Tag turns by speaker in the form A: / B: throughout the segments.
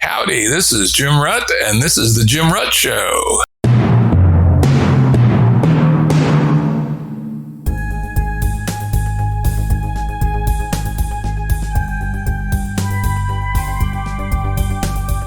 A: Howdy, this is Jim Rutt, and this is The Jim Rutt Show.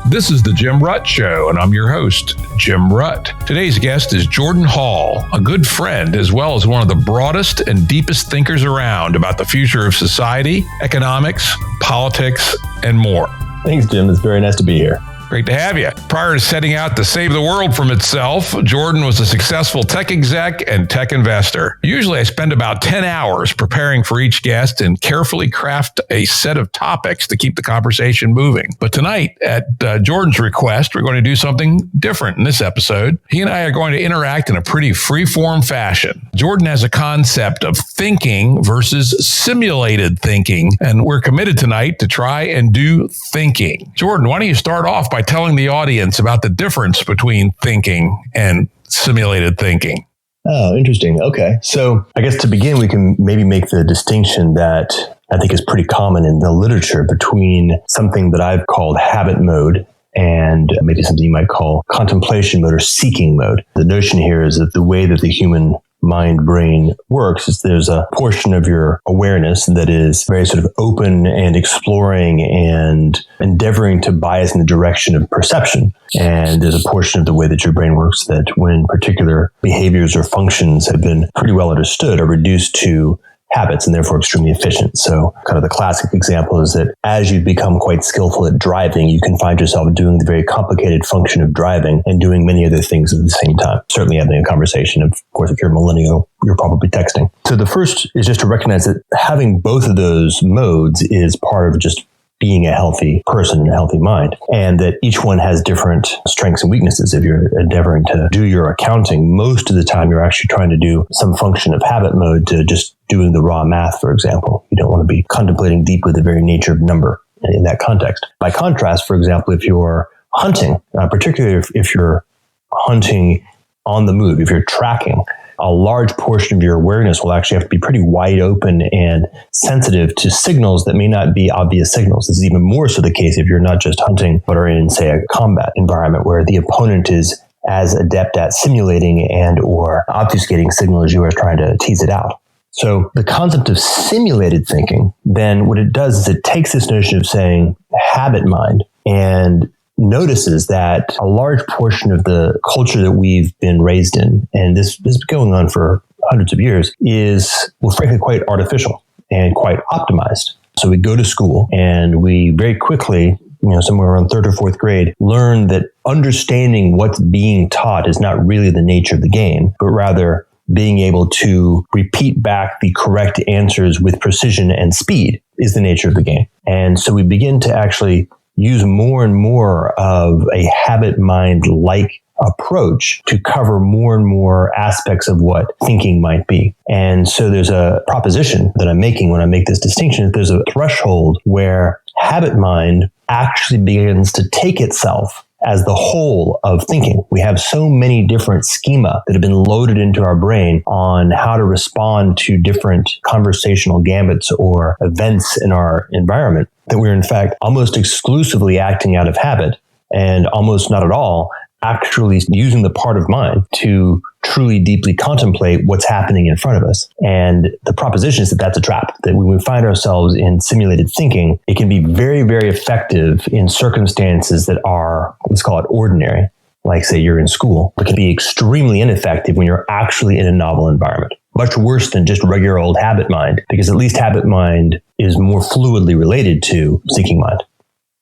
A: This is The Jim Rutt Show, and I'm your host, Jim Rutt. Today's guest is Jordan Hall, a good friend, as well as one of the broadest and deepest thinkers around about the future of society, economics, politics, and more.
B: Thanks, Jim. It's very nice to be here.
A: Great to have you. Prior to setting out to save the world from itself, Jordan was a successful tech exec and tech investor. Usually I spend about 10 hours preparing for each guest and carefully craft a set of topics to keep the conversation moving. But tonight, at Jordan's request, we're going to do something different in this episode. He and I are going to interact in a pretty free-form fashion. Jordan has a concept of thinking versus simulated thinking, and we're committed tonight to try and do thinking. Jordan, why don't you start off by telling the audience about the difference between thinking and simulated thinking?
B: Oh, interesting. Okay. So I guess to begin, we can maybe make the distinction that I think is pretty common in the literature between something that I've called habit mode and maybe something you might call contemplation mode or seeking mode. The notion here is that the way that the human mind-brain works is there's a portion of your awareness that is very sort of open and exploring and endeavoring to bias in the direction of perception. And there's a portion of the way that your brain works that when particular behaviors or functions have been pretty well understood are reduced to habits and therefore extremely efficient. So kind of the classic example is that as you become quite skillful at driving, you can find yourself doing the very complicated function of driving and doing many other things at the same time. Certainly having a conversation. Of course, if you're a millennial, you're probably texting. So the first is just to recognize that having both of those modes is part of just being a healthy person and a healthy mind, and that each one has different strengths and weaknesses. If you're endeavoring to do your accounting, most of the time you're actually trying to do some function of habit mode to just doing the raw math, for example. You don't want to be contemplating deeply the very nature of number in that context. By contrast, for example, if you're hunting, particularly if you're hunting on the move, if you're tracking, a large portion of your awareness will actually have to be pretty wide open and sensitive to signals that may not be obvious signals. This is even more so the case if you're not just hunting, but are in, say, a combat environment where the opponent is as adept at simulating and or obfuscating signal as you are trying to tease it out. So the concept of simulated thinking, then what it does is it takes this notion of saying habit mind and notices that a large portion of the culture that we've been raised in, and this is going on for hundreds of years, is, well, frankly, quite artificial and quite optimized. So we go to school and we very quickly, somewhere around third or fourth grade, learn that understanding what's being taught is not really the nature of the game, but rather being able to repeat back the correct answers with precision and speed is the nature of the game. And so we begin to actually use more and more of a habit mind-like approach to cover more and more aspects of what thinking might be. And so there's a proposition that I'm making when I make this distinction, that there's a threshold where habit mind actually begins to take itself as the whole of thinking. We have so many different schema that have been loaded into our brain on how to respond to different conversational gambits or events in our environment that we're in fact almost exclusively acting out of habit and almost not at all actually using the part of mind to truly deeply contemplate what's happening in front of us. And the proposition is that that's a trap, that when we find ourselves in simulated thinking, it can be very, very effective in circumstances that are, let's call it ordinary, like say you're in school, but can be extremely ineffective when you're actually in a novel environment. Much worse than just regular old habit mind, because at least habit mind is more fluidly related to seeking mind.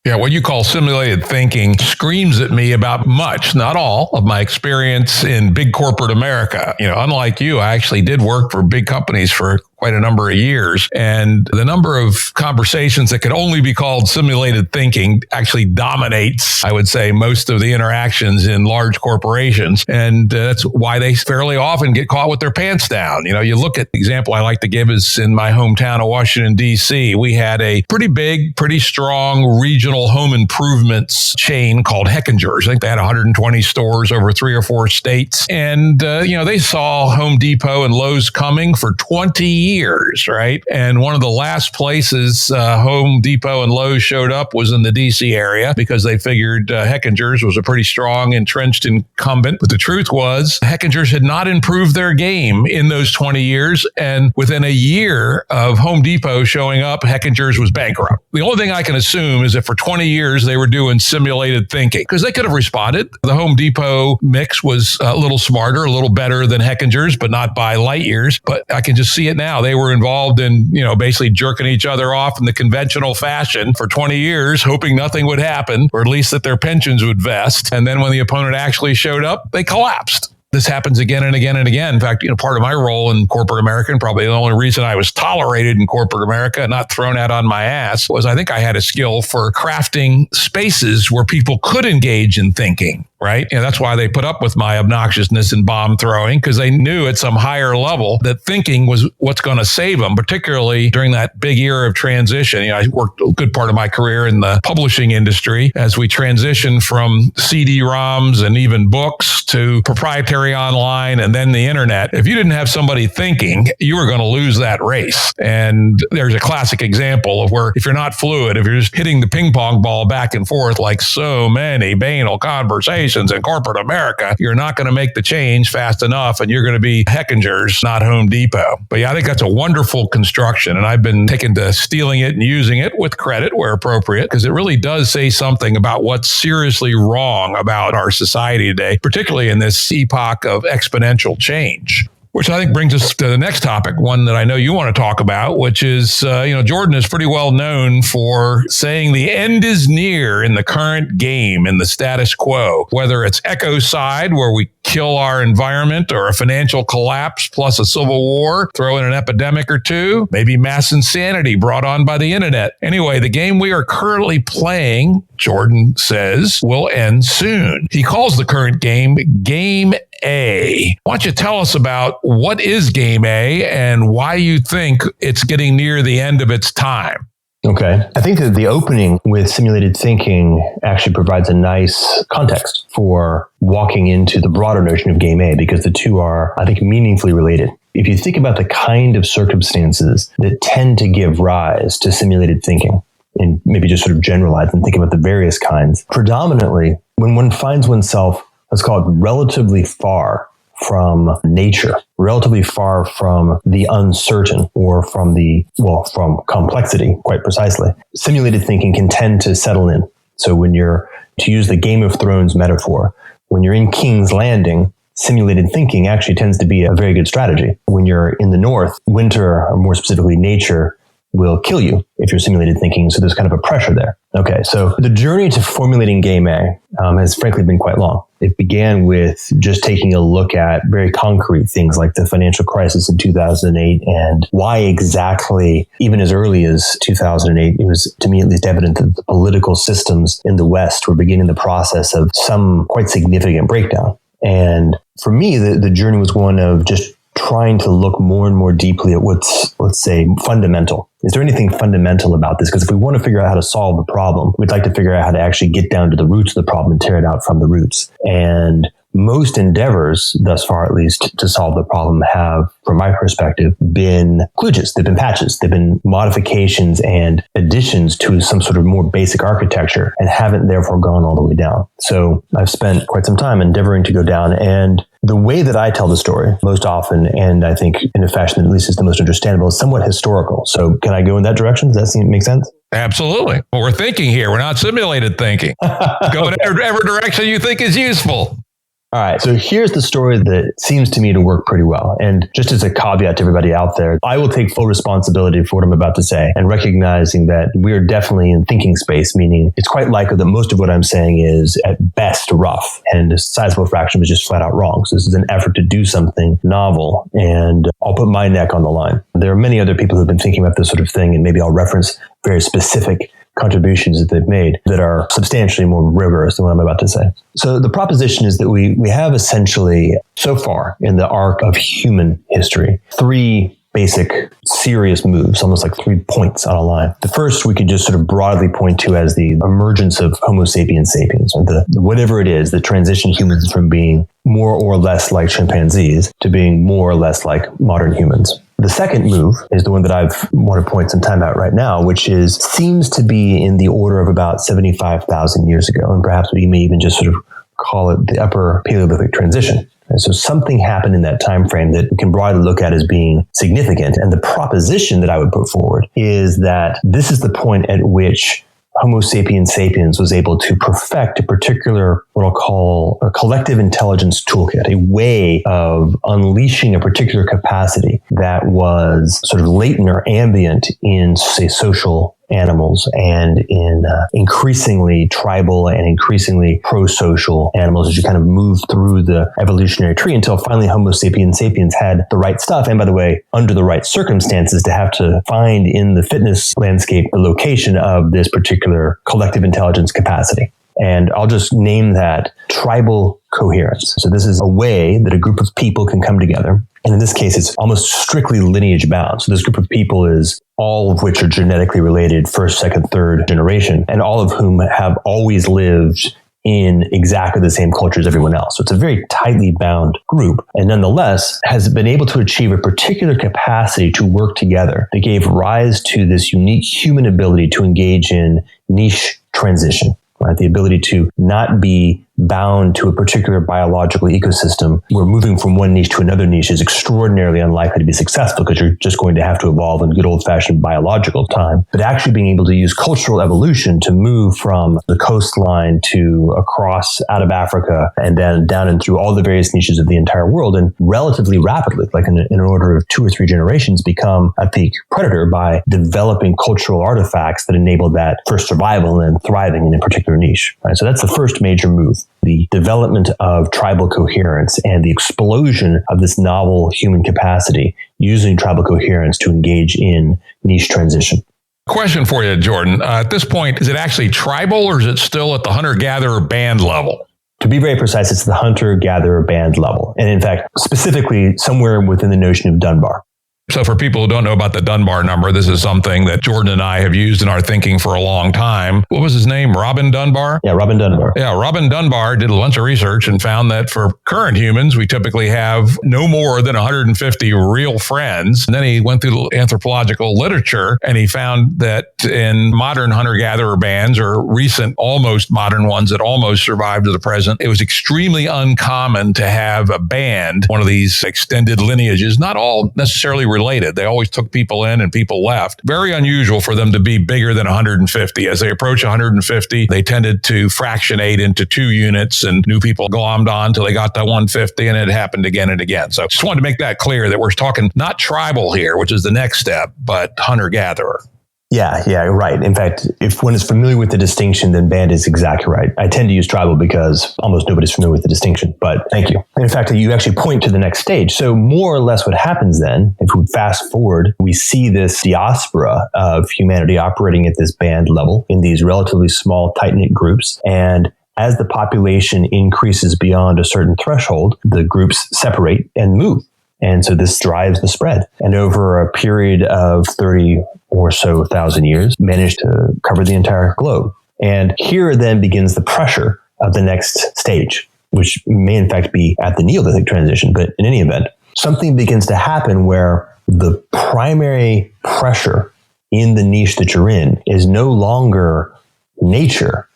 A: Yeah, what you call simulated thinking screams at me about much, not all, of my experience in big corporate America. Unlike you, I actually did work for big companies for quite a number of years. And the number of conversations that could only be called simulated thinking actually dominates, I would say, most of the interactions in large corporations. And that's why they fairly often get caught with their pants down. You look at the example I like to give is in my hometown of Washington, D.C. We had a pretty big, pretty strong regional home improvements chain called Heckinger's. I think they had 120 stores over 3 or 4 states. And, they saw Home Depot and Lowe's coming for 20 years, right? And one of the last places Home Depot and Lowe's showed up was in the DC area because they figured Hechinger's was a pretty strong, entrenched incumbent. But the truth was, Hechinger's had not improved their game in those 20 years. And within a year of Home Depot showing up, Hechinger's was bankrupt. The only thing I can assume is that for 20 years, they were doing simulated thinking because they could have responded. The Home Depot mix was a little smarter, a little better than Hechinger's, but not by light years. But I can just see it now. They were involved in, basically jerking each other off in the conventional fashion for 20 years, hoping nothing would happen, or at least that their pensions would vest. And then when the opponent actually showed up, they collapsed. This happens again and again and again. In fact, part of my role in corporate America, and probably the only reason I was tolerated in corporate America, not thrown out on my ass, was I think I had a skill for crafting spaces where people could engage in thinking. Right? That's why they put up with my obnoxiousness and bomb throwing, because they knew at some higher level that thinking was what's going to save them, particularly during that big era of transition. I worked a good part of my career in the publishing industry as we transitioned from CD-ROMs and even books to proprietary online and then the internet. If you didn't have somebody thinking, you were going to lose that race. And there's a classic example of where if you're not fluid, if you're just hitting the ping pong ball back and forth like so many banal conversations in corporate America, you're not going to make the change fast enough, and you're going to be Hechinger's, not Home Depot. But yeah, I think that's a wonderful construction, and I've been taken to stealing it and using it with credit where appropriate, because it really does say something about what's seriously wrong about our society today, particularly in this epoch of exponential change. Which I think brings us to the next topic, one that I know you want to talk about, which is, Jordan is pretty well known for saying the end is near in the current game, in the status quo, whether it's ecocide, where we kill our environment, or a financial collapse plus a civil war, throw in an epidemic or two, maybe mass insanity brought on by the internet. Anyway, the game we are currently playing, Jordan says, will end soon. He calls the current game Game A. Why don't you tell us about what is Game A and why you think it's getting near the end of its time?
B: Okay. I think that the opening with simulated thinking actually provides a nice context for walking into the broader notion of Game A, because the two are, I think, meaningfully related. If you think about the kind of circumstances that tend to give rise to simulated thinking, and maybe just sort of generalize and think about the various kinds, predominantly when one finds oneself, let's call it, relatively far from nature, relatively far from the uncertain, or from from complexity, quite precisely. Simulated thinking can tend to settle in. So when you're, to use the Game of Thrones metaphor, when you're in King's Landing, simulated thinking actually tends to be a very good strategy. When you're in the north, winter, or more specifically nature, will kill you if you're simulated thinking. So there's kind of a pressure there. Okay, so the journey to formulating Game A has frankly been quite long. It began with just taking a look at very concrete things like the financial crisis in 2008 and why exactly, even as early as 2008, it was, to me at least, evident that the political systems in the West were beginning the process of some quite significant breakdown. And for me, the journey was one of just trying to look more and more deeply at what's, let's say, fundamental. Is there anything fundamental about this? Because if we want to figure out how to solve the problem, we'd like to figure out how to actually get down to the roots of the problem and tear it out from the roots. And most endeavors, thus far at least, to solve the problem have, from my perspective, been kludges. They've been patches. They've been modifications and additions to some sort of more basic architecture, and haven't therefore gone all the way down. So I've spent quite some time endeavoring to go down, and the way that I tell the story most often, and I think in a fashion that at least is the most understandable, is somewhat historical. So can I go in that direction? Does that make sense?
A: Absolutely. Well, we're thinking here. We're not simulated thinking. Go in every direction you think is useful.
B: All right. So here's the story that seems to me to work pretty well. And just as a caveat to everybody out there, I will take full responsibility for what I'm about to say, and recognizing that we're definitely in thinking space, meaning it's quite likely that most of what I'm saying is at best rough, and a sizable fraction was just flat out wrong. So this is an effort to do something novel, and I'll put my neck on the line. There are many other people who've been thinking about this sort of thing, and maybe I'll reference very specific contributions that they've made that are substantially more rigorous than what I'm about to say. So the proposition is that we have essentially, so far in the arc of human history, three basic serious moves, almost like 3 points on a line. The first we could just sort of broadly point to as the emergence of Homo sapiens sapiens, or the whatever it is that transitioned humans from being more or less like chimpanzees to being more or less like modern humans. The second move is the one that I've want to point some time out right now, which seems to be in the order of about 75,000 years ago. And perhaps we may even just sort of call it the Upper Paleolithic transition. And so something happened in that time frame that we can broadly look at as being significant. And the proposition that I would put forward is that this is the point at which Homo sapiens sapiens was able to perfect a particular, what I'll call a collective intelligence toolkit, a way of unleashing a particular capacity that was sort of latent or ambient in, say, social animals and in increasingly tribal and increasingly pro-social animals as you kind of move through the evolutionary tree until finally Homo sapiens sapiens had the right stuff. And by the way, under the right circumstances to have to find in the fitness landscape the location of this particular collective intelligence capacity. And I'll just name that tribal coherence. So this is a way that a group of people can come together. And in this case, it's almost strictly lineage bound. So this group of people is all of which are genetically related, first, second, third generation, and all of whom have always lived in exactly the same culture as everyone else. So it's a very tightly bound group, and nonetheless has been able to achieve a particular capacity to work together that gave rise to this unique human ability to engage in niche transition. Right? The ability to not be bound to a particular biological ecosystem where moving from one niche to another niche is extraordinarily unlikely to be successful because you're just going to have to evolve in good old-fashioned biological time. But actually being able to use cultural evolution to move from the coastline to across out of Africa and then down and through all the various niches of the entire world and relatively rapidly, like in an order of 2 or 3 generations, become a peak predator by developing cultural artifacts that enable that first survival and then thriving in a particular niche. Right? So that's the first major move. The development of tribal coherence and the explosion of this novel human capacity using tribal coherence to engage in niche transition.
A: Question for you, Jordan. At this point, is it actually tribal or is it still at the hunter-gatherer band level?
B: To be very precise, it's the hunter-gatherer band level. And in fact, specifically somewhere within the notion of Dunbar.
A: So for people who don't know about the Dunbar number, this is something that Jordan and I have used in our thinking for a long time. What was his name? Robin Dunbar?
B: Yeah, Robin Dunbar.
A: Yeah, Robin Dunbar did a bunch of research and found that for current humans, we typically have no more than 150 real friends. And then he went through anthropological literature and he found that in modern hunter-gatherer bands or recent almost modern ones that almost survived to the present, it was extremely uncommon to have a band, one of these extended lineages, not all necessarily related. They always took people in and people left. Very unusual for them to be bigger than 150. As they approach 150, they tended to fractionate into 2 units and new people glommed on until they got to 150 and it happened again and again. So just wanted to make that clear that we're talking not tribal here, which is the next step, but hunter-gatherer.
B: Yeah, right. In fact, if one is familiar with the distinction, then band is exactly right. I tend to use tribal because almost nobody's familiar with the distinction, but thank you. In fact, you actually point to the next stage. So more or less what happens then, if we fast forward, we see this diaspora of humanity operating at this band level in these relatively small, tight-knit groups. And as the population increases beyond a certain threshold, the groups separate and move. And so this drives the spread. And over a period of 30 or so thousand years, managed to cover the entire globe. And here then begins the pressure of the next stage, which may in fact be at the Neolithic transition. But in any event, something begins to happen where the primary pressure in the niche that you're in is no longer nature.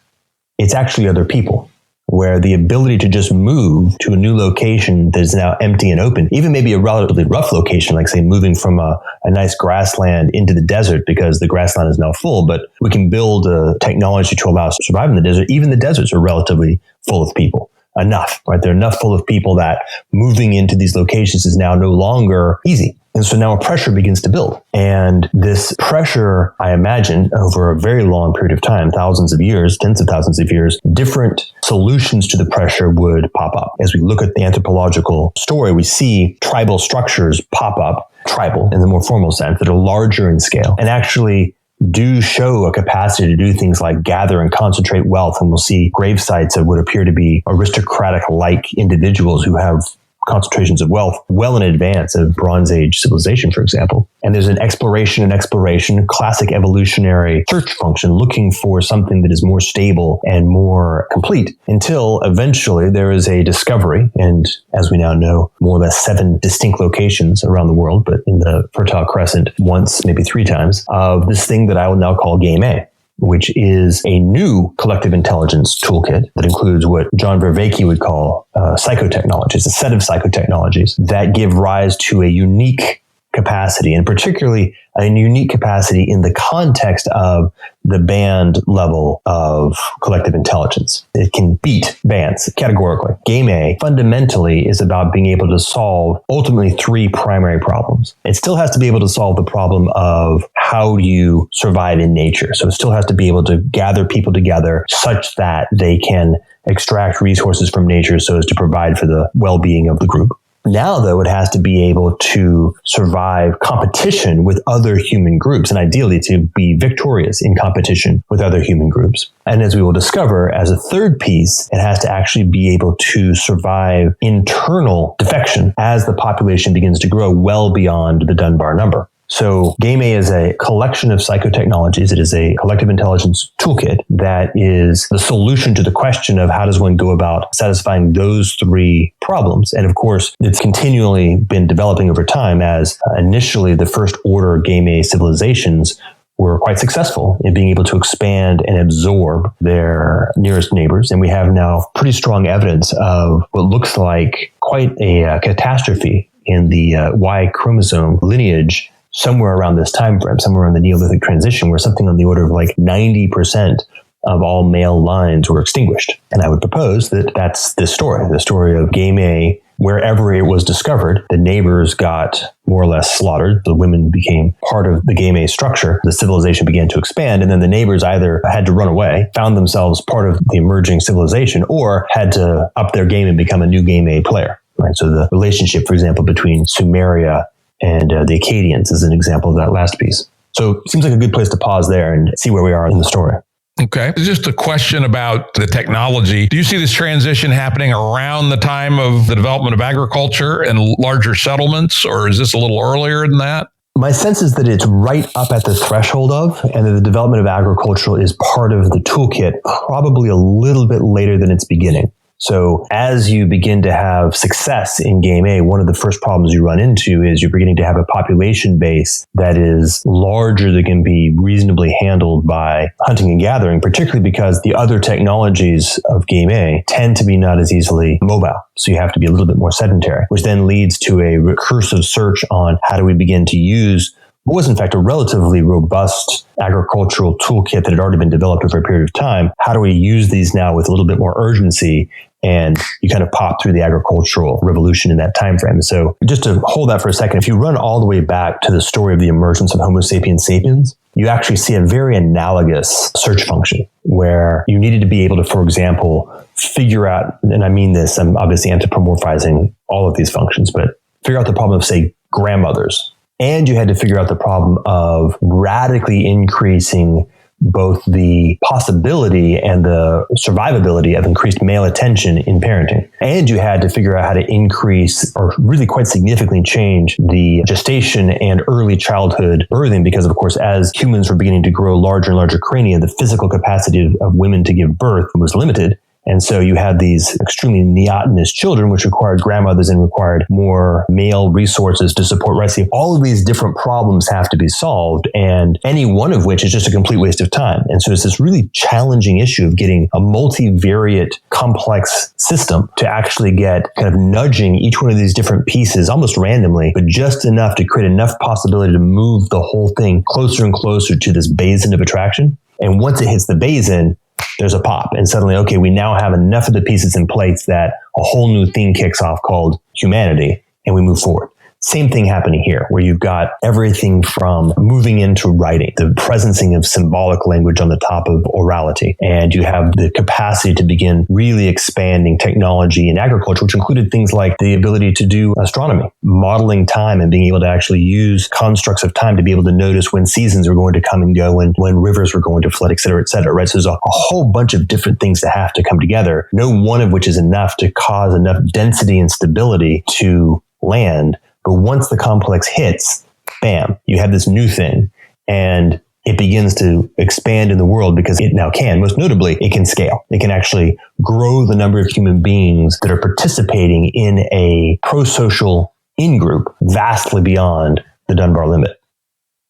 B: It's actually other people, where the ability to just move to a new location that is now empty and open, even maybe a relatively rough location, like say moving from a nice grassland into the desert because the grassland is now full, but we can build a technology to allow us to survive in the desert. Even the deserts are relatively full of people. Enough, right? They're enough full of people that moving into these locations is now no longer easy. And so now a pressure begins to build. And this pressure, I imagine, over a very long period of time, thousands of years, tens of thousands of years, different solutions to the pressure would pop up. As we look at the anthropological story, we see tribal structures pop up, tribal in the more formal sense, that are larger in scale and actually do show a capacity to do things like gather and concentrate wealth. And we'll see grave sites of what appear to be aristocratic-like individuals who have concentrations of wealth well in advance of Bronze Age civilization, for example. And there's an exploration, classic evolutionary search function looking for something that is more stable and more complete until eventually there is a discovery. And as we now know, more or less 7 distinct locations around the world, but in the Fertile Crescent once, maybe 3 times, of this thing that I will now call Game A, which is a new collective intelligence toolkit that includes what John Vervaeke would call psychotechnologies, a set of psychotechnologies that give rise to a unique capacity, and particularly a unique capacity in the context of the band level of collective intelligence. It can beat bands categorically. Game A fundamentally is about being able to solve ultimately 3 primary problems. It still has to be able to solve the problem of how do you survive in nature. So it still has to be able to gather people together such that they can extract resources from nature so as to provide for the well-being of the group. Now, though, it has to be able to survive competition with other human groups, and ideally to be victorious in competition with other human groups. And as we will discover, as a third piece, it has to actually be able to survive internal defection as the population begins to grow well beyond the Dunbar number. So Game A is a collection of psychotechnologies. It is a collective intelligence toolkit that is the solution to the question of how does one go about satisfying those 3 problems. And of course, it's continually been developing over time as initially the first order Game A civilizations were quite successful in being able to expand and absorb their nearest neighbors. And we have now pretty strong evidence of what looks like quite a catastrophe in the Y chromosome lineage somewhere around this time frame, somewhere in the Neolithic transition, where something on the order of like 90% of all male lines were extinguished. And I would propose that that's the story of Game A. Wherever it was discovered, the neighbors got more or less slaughtered. The women became part of the Game A structure. The civilization began to expand, and then the neighbors either had to run away, found themselves part of the emerging civilization, or had to up their game and become a new Game A player. Right. So the relationship, for example, between Sumeria and the Akkadians is an example of that last piece. So it seems like a good place to pause there and see where we are in the story.
A: Okay. Just a question about the technology. Do you see this transition happening around the time of the development of agriculture and larger settlements, or is this a little earlier than that?
B: My sense is that it's right up at the threshold of, and that the development of agriculture is part of the toolkit, probably a little bit later than its beginning. So as you begin to have success in Game A, one of the first problems you run into is you're beginning to have a population base that is larger, that can be reasonably handled by hunting and gathering, particularly because the other technologies of Game A tend to be not as easily mobile. So you have to be a little bit more sedentary, which then leads to a recursive search on how do we begin to use what was in fact a relatively robust agricultural toolkit that had already been developed over a period of time. How do we use these now with a little bit more urgency? And you kind of pop through the agricultural revolution in that time frame. So just to hold that for a second, if you run all the way back to the story of the emergence of Homo sapiens sapiens, you actually see a very analogous search function where you needed to be able to, for example, figure out, and I mean this, I'm obviously anthropomorphizing all of these functions, but figure out the problem of, say, grandmothers. And you had to figure out the problem of radically increasing both the possibility and the survivability of increased male attention in parenting. And you had to figure out how to increase or really quite significantly change the gestation and early childhood birthing, because of course, as humans were beginning to grow larger and larger crania, the physical capacity of women to give birth was limited. And so you had these extremely neotenous children, which required grandmothers and required more male resources to support, right? So all of these different problems have to be solved, and any one of which is just a complete waste of time. And so it's this really challenging issue of getting a multivariate, complex system to actually get kind of nudging each one of these different pieces almost randomly, but just enough to create enough possibility to move the whole thing closer and closer to this basin of attraction. And once it hits the basin, there's a pop, and suddenly, okay, we now have enough of the pieces in place that a whole new thing kicks off called humanity, and we move forward. Same thing happening here, where you've got everything from moving into writing, the presencing of symbolic language on the top of orality. And you have the capacity to begin really expanding technology in agriculture, which included things like the ability to do astronomy, modeling time, and being able to actually use constructs of time to be able to notice when seasons are going to come and go and when rivers were going to flood, et cetera, right? So there's a whole bunch of different things that have to come together, no one of which is enough to cause enough density and stability to land. But once the complex hits, bam, you have this new thing, and it begins to expand in the world because it now can. Most notably, it can scale. It can actually grow the number of human beings that are participating in a pro-social in-group vastly beyond the Dunbar limit.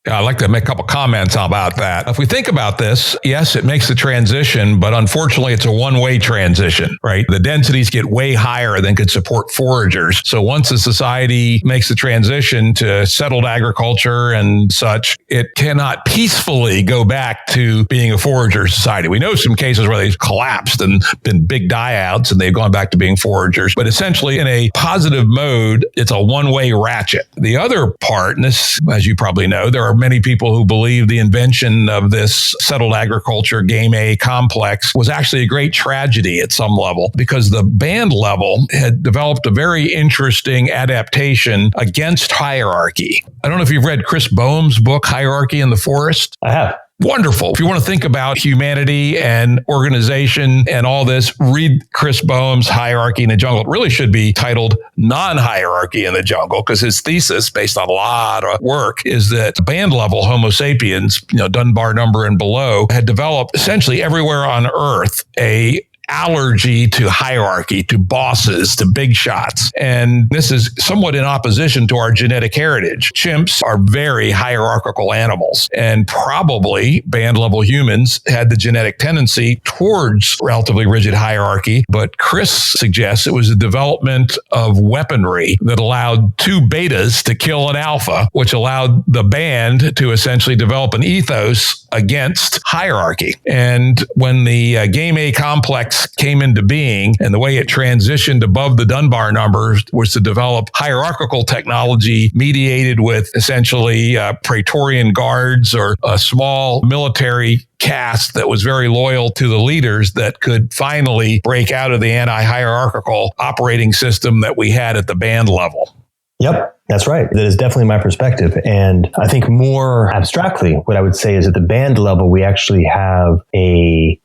A: I'd like to make a couple comments about that. If we think about this, yes, it makes the transition, but unfortunately, it's a one-way transition, right? The densities get way higher than could support foragers. So once a society makes the transition to settled agriculture and such, it cannot peacefully go back to being a forager society. We know some cases where they've collapsed and been big die-outs and they've gone back to being foragers. But essentially, in a positive mode, it's a one-way ratchet. The other part, and this, as you probably know, there are many people who believe the invention of this settled agriculture game A complex was actually a great tragedy at some level, because the band level had developed a very interesting adaptation against hierarchy. I don't know if you've read Chris Bohm's book, Hierarchy in the Forest.
B: I have.
A: Wonderful. If you want to think about humanity and organization and all this, read Chris Bohm's Hierarchy in the Jungle. It really should be titled Non-Hierarchy in the Jungle, because his thesis, based on a lot of work, is that band level Homo sapiens, Dunbar number and below, had developed essentially everywhere on Earth a allergy to hierarchy, to bosses, to big shots. And this is somewhat in opposition to our genetic heritage. Chimps are very hierarchical animals, and probably band level humans had the genetic tendency towards relatively rigid hierarchy. But Chris suggests it was the development of weaponry that allowed two betas to kill an alpha, which allowed the band to essentially develop an ethos against hierarchy. And when the game A complex came into being, and the way it transitioned above the Dunbar numbers was to develop hierarchical technology mediated with essentially Praetorian guards or a small military caste that was very loyal to the leaders that could finally break out of the anti-hierarchical operating system that we had at the band level.
B: Yep, that's right. That is definitely my perspective. And I think more abstractly, what I would say is at the band level, we actually have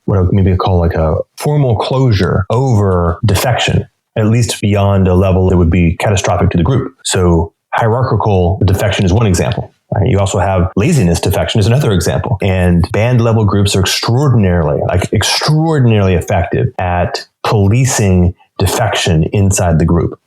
B: what I would maybe call like a formal closure over defection, at least beyond a level that would be catastrophic to the group. So hierarchical defection is one example. Right? You also have laziness defection is another example. And band level groups are extraordinarily effective at policing defection inside the group.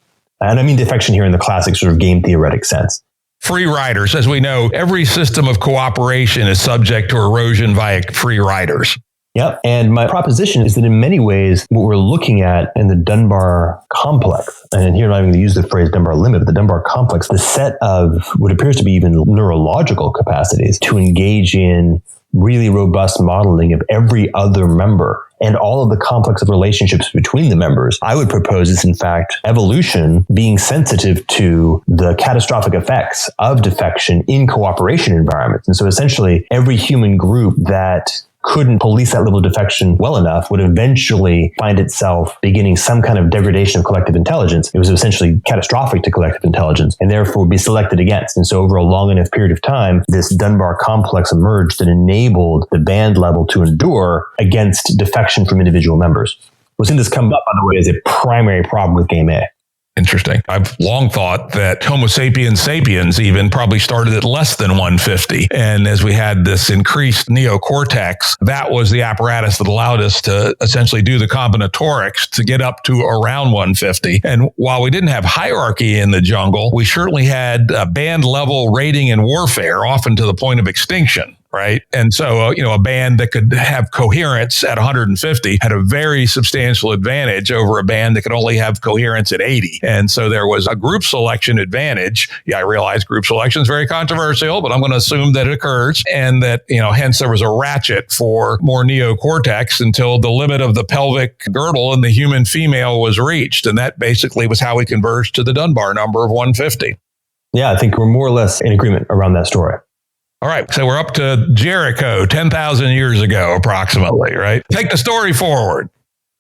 B: And I mean defection here in the classic sort of game theoretic sense.
A: Free riders. As we know, every system of cooperation is subject to erosion via free riders.
B: Yep. And my proposition is that in many ways, what we're looking at in the Dunbar complex, and here I'm not even going to use the phrase Dunbar limit, but the Dunbar complex, the set of what appears to be even neurological capacities to engage in really robust modeling of every other member and all of the complex of relationships between the members, I would propose is in fact evolution being sensitive to the catastrophic effects of defection in cooperation environments. And so essentially every human group that couldn't police that level of defection well enough would eventually find itself beginning some kind of degradation of collective intelligence. It was essentially catastrophic to collective intelligence and therefore be selected against. And so over a long enough period of time, this Dunbar complex emerged that enabled the band level to endure against defection from individual members. We've seen this come up, by the way, as a primary problem with game A.
A: Interesting. I've long thought that Homo sapiens sapiens even probably started at less than 150. And as we had this increased neocortex, that was the apparatus that allowed us to essentially do the combinatorics to get up to around 150. And while we didn't have hierarchy in the jungle, we certainly had band level rating and warfare, often to the point of extinction. Right. And so, a band that could have coherence at 150 had a very substantial advantage over a band that could only have coherence at 80. And so there was a group selection advantage. Yeah, I realize group selection is very controversial, but I'm going to assume that it occurs and that, hence there was a ratchet for more neocortex until the limit of the pelvic girdle in the human female was reached. And that basically was how we converged to the Dunbar number of 150.
B: Yeah, I think we're more or less in agreement around that story.
A: All right, so we're up to Jericho 10,000 years ago, approximately, right? Take the story forward.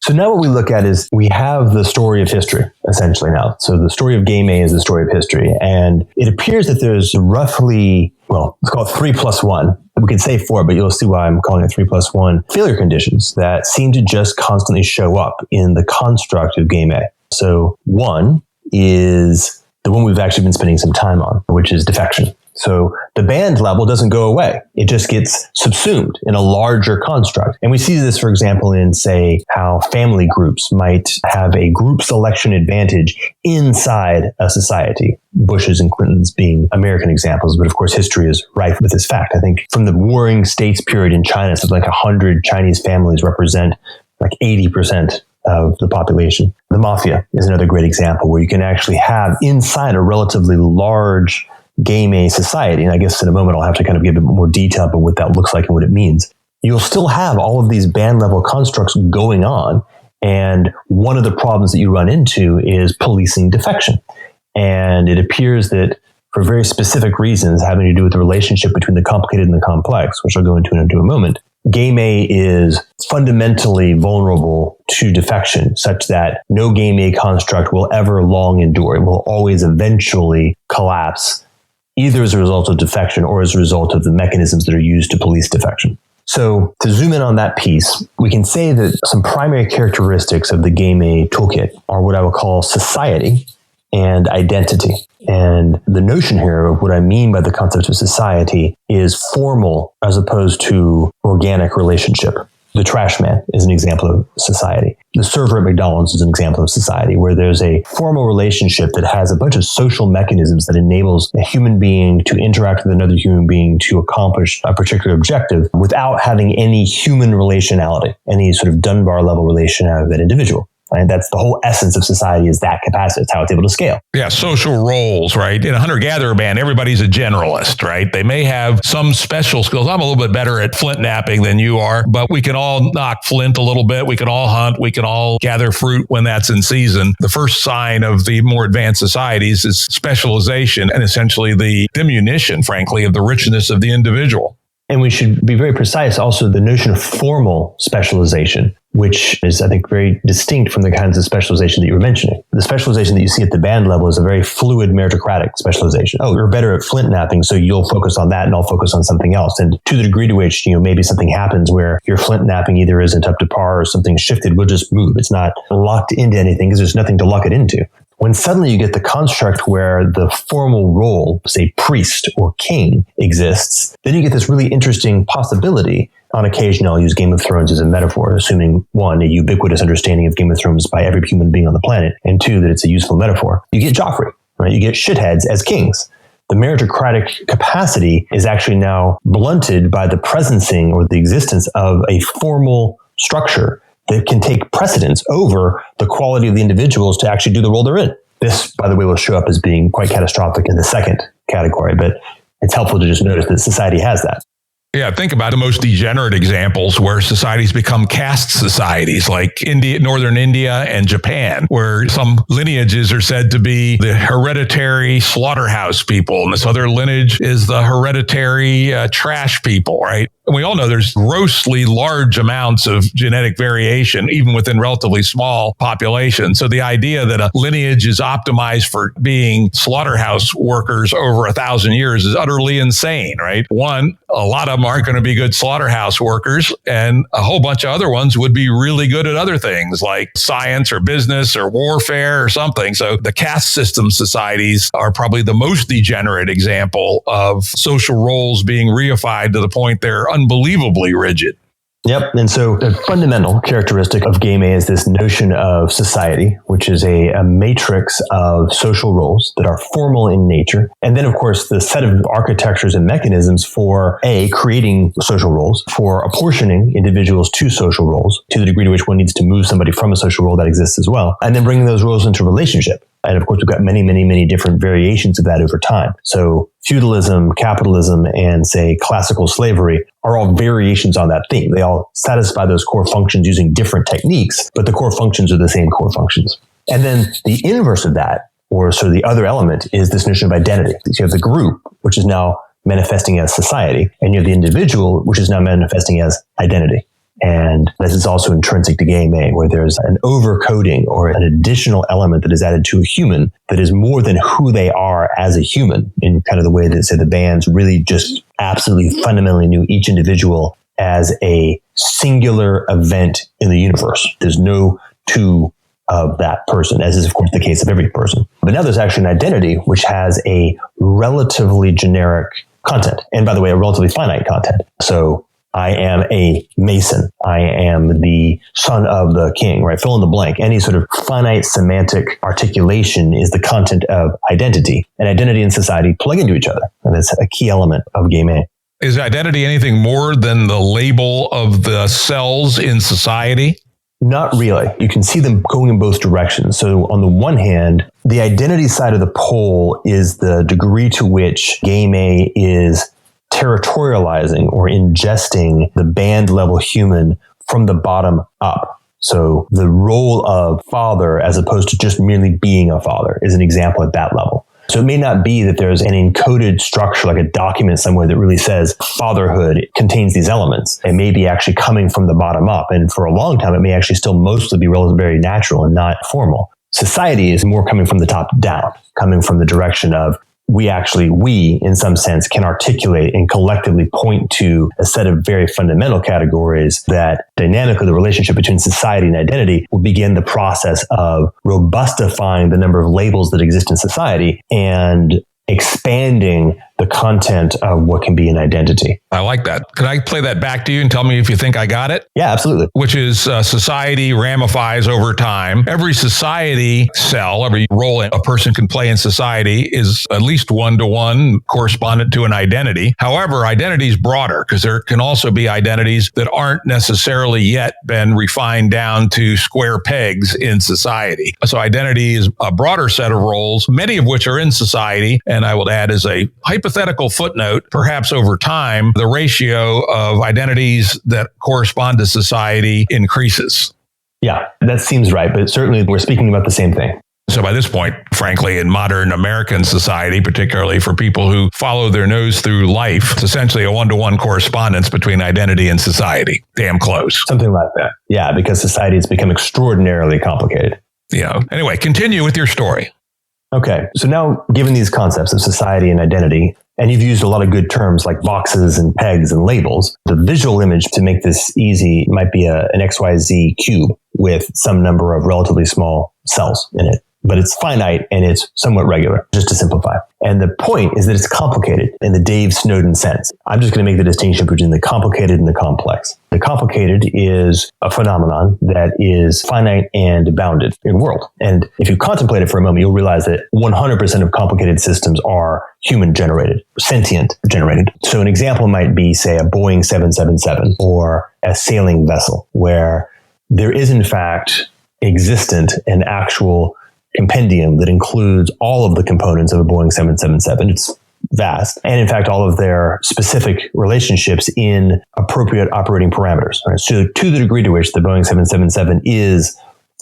B: So now what we look at is we have the story of history, essentially now. So the story of Game A is the story of history. And it appears that there's roughly, well, let's call it 3+1. We could say 4, but you'll see why I'm calling it 3+1 failure conditions that seem to just constantly show up in the construct of Game A. So 1 is the one we've actually been spending some time on, which is defection. So the band level doesn't go away. It just gets subsumed in a larger construct. And we see this, for example, in, say, how family groups might have a group selection advantage inside a society. Bush's and Clinton's being American examples, but of course history is rife with this fact. I think from the Warring States period in China, something like 100 Chinese families represent like 80% of the population. The mafia is another great example where you can actually have inside a relatively large Game A society, and I guess in a moment I'll have to kind of give a bit more detail about what that looks like and what it means. You'll still have all of these band level constructs going on, and one of the problems that you run into is policing defection. And it appears that for very specific reasons having to do with the relationship between the complicated and the complex, which I'll go into a moment, Game A is fundamentally vulnerable to defection, such that no Game A construct will ever long endure. It will always eventually collapse, either as a result of defection or as a result of the mechanisms that are used to police defection. So to zoom in on that piece, we can say that some primary characteristics of the Game A toolkit are what I would call society and identity. And the notion here of what I mean by the concept of society is formal as opposed to organic relationship. The trash man is an example of society. The server at McDonald's is an example of society, where there's a formal relationship that has a bunch of social mechanisms that enables a human being to interact with another human being to accomplish a particular objective without having any human relationality, any sort of Dunbar level relationality of that individual. And that's the whole essence of society, is that capacity. It's how it's able to scale.
A: Yeah, social roles, right? In a hunter-gatherer band, everybody's a generalist, right? They may have some special skills. I'm a little bit better at flint napping than you are, but we can all knock flint a little bit. We can all hunt. We can all gather fruit when that's in season. The first sign of the more advanced societies is specialization and essentially the diminution, frankly, of the richness of the individual.
B: And we should be very precise also the notion of formal specialization, which is, I think, very distinct from the kinds of specialization that you were mentioning. The specialization that you see at the band level is a very fluid meritocratic specialization. Oh, you're better at flint napping, so you'll focus on that and I'll focus on something else. And to the degree to which, maybe something happens where your flint napping either isn't up to par or something's shifted, we'll just move. It's not locked into anything because there's nothing to lock it into. When suddenly you get the construct where the formal role, say priest or king, exists, then you get this really interesting possibility. On occasion, I'll use Game of Thrones as a metaphor, assuming, 1, a ubiquitous understanding of Game of Thrones by every human being on the planet, and 2, that it's a useful metaphor. You get Joffrey, right? You get shitheads as kings. The meritocratic capacity is actually now blunted by the presencing or the existence of a formal structure that can take precedence over the quality of the individuals to actually do the role they're in. This, by the way, will show up as being quite catastrophic in the second category, but it's helpful to just notice that society has that.
A: Yeah, think about the most degenerate examples where societies become caste societies, like India, Northern India and Japan, where some lineages are said to be the hereditary slaughterhouse people, and this other lineage is the hereditary trash people, right? And we all know there's grossly large amounts of genetic variation, even within relatively small populations. So the idea that a lineage is optimized for being slaughterhouse workers over 1,000 years is utterly insane, right? One, a lot of them aren't going to be good slaughterhouse workers, and a whole bunch of other ones would be really good at other things like science or business or warfare or something. So the caste system societies are probably the most degenerate example of social roles being reified to the point they're unbelievably rigid.
B: Yep. And so the fundamental characteristic of Game A is this notion of society, which is a matrix of social roles that are formal in nature. And then, of course, the set of architectures and mechanisms for creating social roles, for apportioning individuals to social roles, to the degree to which one needs to move somebody from a social role that exists as well, and then bringing those roles into relationship. And of course, we've got many, many, many different variations of that over time. So feudalism, capitalism, and say classical slavery are all variations on that theme. They all satisfy those core functions using different techniques, but the core functions are the same core functions. And then the inverse of that or sort of the other element is this notion of identity. So you have the group, which is now manifesting as society, and you have the individual, which is now manifesting as identity. And this is also intrinsic to game A, where there's an overcoding or an additional element that is added to a human that is more than who they are as a human, in kind of the way that, say, the bands really just absolutely fundamentally knew each individual as a singular event in the universe. There's no two of that person, as is, of course, the case of every person. But now there's actually an identity which has a relatively generic content. And by the way, a relatively finite content. So I am a Mason. I am the son of the king, right? Fill in the blank. Any sort of finite semantic articulation is the content of identity. And identity and society plug into each other. And that's a key element of game A.
A: Is identity anything more than the label of the cells in society?
B: Not really. You can see them going in both directions. So on the one hand, the identity side of the pole is the degree to which game A is territorializing or ingesting the band level human from the bottom up. So the role of father, as opposed to just merely being a father, is an example at that level. So it may not be that there's an encoded structure, like a document somewhere that really says fatherhood contains these elements. It may be actually coming from the bottom up. And for a long time, it may actually still mostly be very natural and not formal. Society is more coming from the top down, coming from the direction of we, in some sense, can articulate and collectively point to a set of very fundamental categories that dynamically the relationship between society and identity will begin the process of robustifying the number of labels that exist in society and expanding the content of what can be an identity.
A: I like that. Can I play that back to you and tell me if you think I got it?
B: Yeah, absolutely.
A: Which is society ramifies over time. Every society cell, every role a person can play in society is at least one-to-one correspondent to an identity. However, identity is broader because there can also be identities that aren't necessarily yet been refined down to square pegs in society. So identity is a broader set of roles, many of which are in society. And I would add as a hypothetical footnote, perhaps over time, the ratio of identities that correspond to society increases.
B: Yeah, that seems right. But certainly we're speaking about the same thing.
A: So by this point, frankly, in modern American society, particularly for people who follow their nose through life, it's essentially a one-to-one correspondence between identity and society. Damn close.
B: Something like that. Yeah, because society has become extraordinarily complicated.
A: Yeah. Anyway, continue with your story.
B: Okay, so now given these concepts of society and identity, and you've used a lot of good terms like boxes and pegs and labels, the visual image to make this easy might be an XYZ cube with some number of relatively small cells in it. But it's finite and it's somewhat regular, just to simplify. And the point is that it's complicated in the Dave Snowden sense. I'm just going to make the distinction between the complicated and the complex. The complicated is a phenomenon that is finite and bounded in world. And if you contemplate it for a moment, you'll realize that 100% of complicated systems are human generated, sentient generated. So an example might be, say, a Boeing 777 or a sailing vessel, where there is in fact existent an actual compendium that includes all of the components of a Boeing 777. It's vast. And in fact, all of their specific relationships in appropriate operating parameters. Right? So to the degree to which the Boeing 777 is